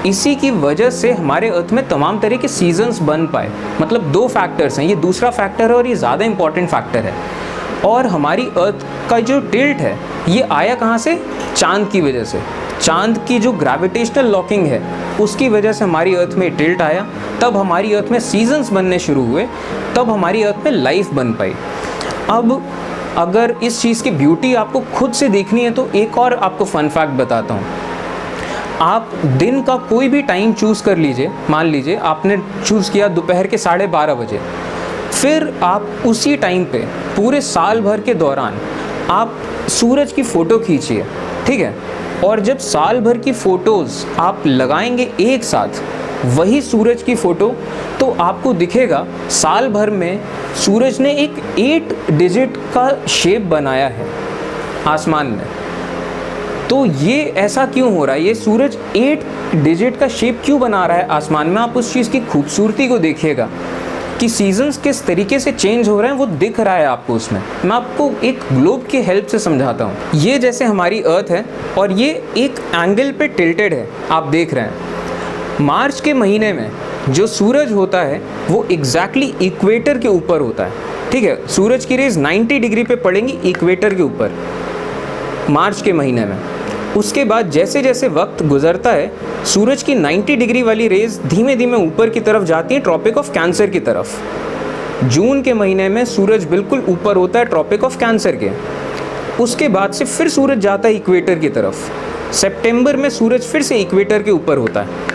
इसी की वजह से हमारे अर्थ में तमाम तरह के सीजन्स बन पाए। मतलब 2 फैक्टर्स हैं, ये दूसरा फैक्टर है और ये ज़्यादा इंपॉर्टेंट फैक्टर है। और हमारी अर्थ का जो टिल्ट है ये आया कहाँ से? चांद की वजह से। चांद की जो ग्रेविटेशनल लॉकिंग है उसकी वजह से हमारी अर्थ में टिल्ट आया, तब हमारी अर्थ में सीजन्स बनने शुरू हुए, तब हमारी अर्थ में लाइफ बन पाई। अब अगर इस चीज़ की ब्यूटी आपको खुद से देखनी है तो एक और आपको फन फैक्ट बताता हूँ। आप दिन का कोई भी टाइम चूज़ कर लीजिए, मान लीजिए आपने चूज़ किया दोपहर के 12:30 बजे, फिर आप उसी टाइम पे पूरे साल भर के दौरान आप सूरज की फ़ोटो खींचिए, ठीक है? और जब साल भर की फ़ोटोज़ आप लगाएंगे एक साथ वही सूरज की फ़ोटो, तो आपको दिखेगा साल भर में सूरज ने एक 8 डिजिट का शेप बनाया है आसमान में। तो ये ऐसा क्यों हो रहा है, ये सूरज 8 डिजिट का शेप क्यों बना रहा है आसमान में? आप उस चीज़ की खूबसूरती को देखिएगा कि सीजन्स किस तरीके से चेंज हो रहे हैं, वो दिख रहा है आपको उसमें। मैं आपको एक ग्लोब की हेल्प से समझाता हूँ। ये जैसे हमारी अर्थ है और ये एक एंगल पे टिल्टेड है, आप देख रहे हैं। मार्च के महीने में जो सूरज होता है वो एग्जैक्टली इक्वेटर के ऊपर होता है, ठीक है। सूरज की रेज 90 डिग्री पे पड़ेंगी इक्वेटर के ऊपर मार्च के महीने में। उसके बाद जैसे जैसे वक्त गुजरता है, सूरज की 90 डिग्री वाली रेज धीमे धीमे ऊपर की तरफ जाती है ट्रॉपिक ऑफ कैंसर की तरफ। जून के महीने में सूरज बिल्कुल ऊपर होता है ट्रॉपिक ऑफ कैंसर के। उसके बाद से फिर सूरज जाता है इक्वेटर की तरफ। सितंबर में सूरज फिर से इक्वेटर के ऊपर होता है।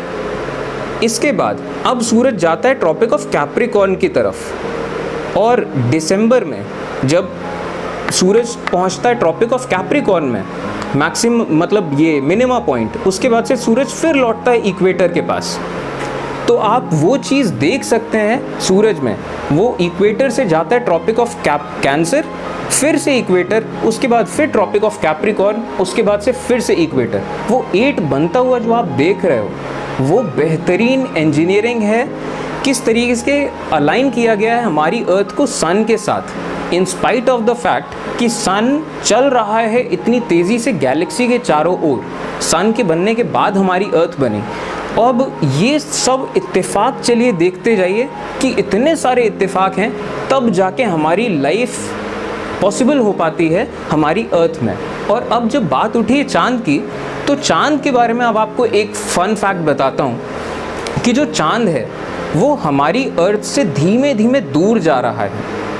इसके बाद अब सूरज जाता है ट्रॉपिक ऑफ कैप्रिकॉर्न की तरफ, और दिसंबर में जब सूरज पहुंचता है ट्रॉपिक ऑफ कैप्रिकॉर्न में मैक्सिमम, मतलब ये मिनिमा पॉइंट, उसके बाद से सूरज फिर लौटता है इक्वेटर के पास। तो आप वो चीज़ देख सकते हैं सूरज में, वो इक्वेटर से जाता है ट्रॉपिक ऑफ कैंसर, फिर से इक्वेटर, उसके बाद फिर ट्रॉपिक ऑफ कैप्रिकॉर्न, उसके बाद से फिर से इक्वेटर। वो 8 बनता हुआ जो आप देख रहे हो वो बेहतरीन इंजीनियरिंग है। किस तरीके से अलाइन किया गया है हमारी अर्थ को सन के साथ, in spite of the fact कि सन चल रहा है इतनी तेज़ी से गैलेक्सी के चारों ओर। सन के बनने के बाद हमारी अर्थ बनी। अब ये सब इत्तेफाक चलिए देखते जाइए कि इतने सारे इत्तेफाक हैं, तब जाके हमारी लाइफ पॉसिबल हो पाती है हमारी अर्थ में। और अब जब बात उठी है चाँद की, तो चाँद के बारे में अब आपको एक फ़न फैक्ट बताता हूँ कि जो चाँद है वो हमारी अर्थ से धीमे धीमे दूर जा रहा है,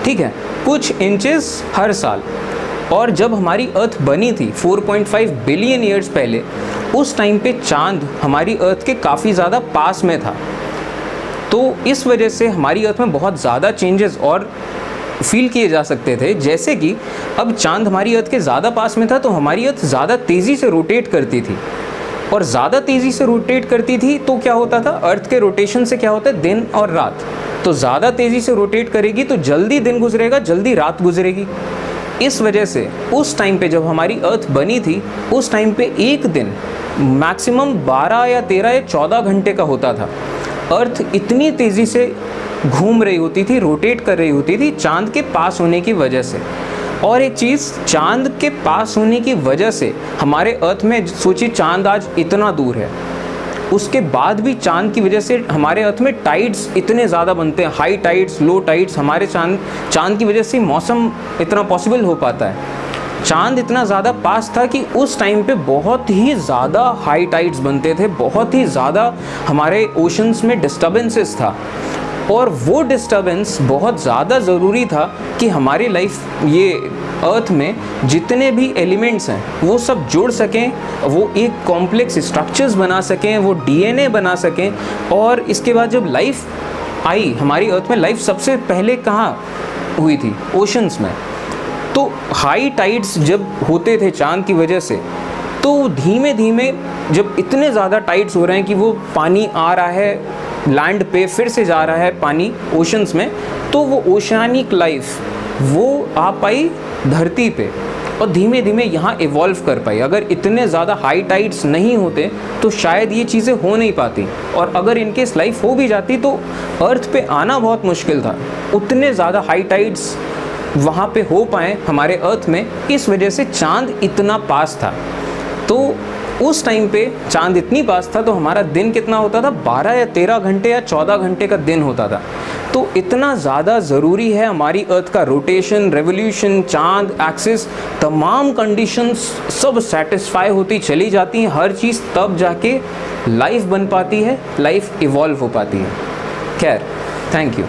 ठीक है, कुछ इंचेस हर साल। और जब हमारी अर्थ बनी थी 4.5 बिलियन ईयर्स पहले, उस टाइम पे चाँद हमारी अर्थ के काफ़ी ज़्यादा पास में था। तो इस वजह से हमारी अर्थ में बहुत ज़्यादा चेंजेस और फील किए जा सकते थे। जैसे कि अब चाँद हमारी अर्थ के ज़्यादा पास में था तो हमारी अर्थ ज़्यादा तेज़ी से रोटेट करती थी, और ज़्यादा तेज़ी से रोटेट करती थी तो क्या होता था, अर्थ के रोटेशन से क्या होता है, दिन और रात। तो ज़्यादा तेज़ी से रोटेट करेगी तो जल्दी दिन गुजरेगा, जल्दी रात गुजरेगी। इस वजह से उस टाइम पे जब हमारी अर्थ बनी थी, उस टाइम पे एक दिन मैक्सिमम 12 या 13 या 14 घंटे का होता था। अर्थ इतनी तेज़ी से घूम रही होती थी, रोटेट कर रही होती थी चाँद के पास होने की वजह से। और एक चीज़, चाँद के पास होने की वजह से हमारे अर्थ में, सोचिए चाँद आज इतना दूर है, उसके बाद भी चाँद की वजह से हमारे अर्थ में टाइड्स इतने ज़्यादा बनते हैं, हाई टाइड्स, लो टाइड्स। हमारे चाँद की वजह से मौसम इतना पॉसिबल हो पाता है। चाँद इतना ज़्यादा पास था कि उस टाइम पे बहुत ही ज़्यादा हाई टाइड्स बनते थे, बहुत ही ज़्यादा हमारे ओशंस में डिस्टर्बेंसेस था। और वो डिस्टर्बेंस बहुत ज़्यादा ज़रूरी था कि हमारी लाइफ, ये अर्थ में जितने भी एलिमेंट्स हैं वो सब जुड़ सकें, वो एक कॉम्प्लेक्स स्ट्रक्चर्स बना सकें, वो डीएनए बना सकें। और इसके बाद जब लाइफ आई हमारी अर्थ में, लाइफ सबसे पहले कहाँ हुई थी, ओशंस में। तो हाई टाइड्स जब होते थे चाँद की वजह से, तो धीमे धीमे जब इतने ज़्यादा टाइड्स हो रहे हैं कि वो पानी आ रहा है लैंड पे, फिर से जा रहा है पानी ओशंस में, तो वो ओशियानिक लाइफ वो आ पाई धरती पे और धीमे धीमे यहाँ इवॉल्व कर पाई। अगर इतने ज़्यादा हाई टाइड्स नहीं होते तो शायद ये चीज़ें हो नहीं पाती, और अगर इनकेस लाइफ हो भी जाती तो अर्थ पे आना बहुत मुश्किल था। उतने ज़्यादा हाई टाइड्स वहाँ पे हो पाए हमारे अर्थ में, इस वजह से चाँद इतना पास था। तो उस टाइम पे चाँद इतनी पास था तो हमारा दिन कितना होता था, 12 या 13 घंटे या 14 घंटे का दिन होता था। तो इतना ज़्यादा ज़रूरी है हमारी अर्थ का रोटेशन, रेवोल्यूशन, चाँद, एक्सिस, तमाम कंडीशंस सब सेटिस्फाई होती चली जाती हैं, हर चीज़, तब जाके लाइफ बन पाती है, लाइफ इवॉल्व हो पाती है। खैर, थैंक यू।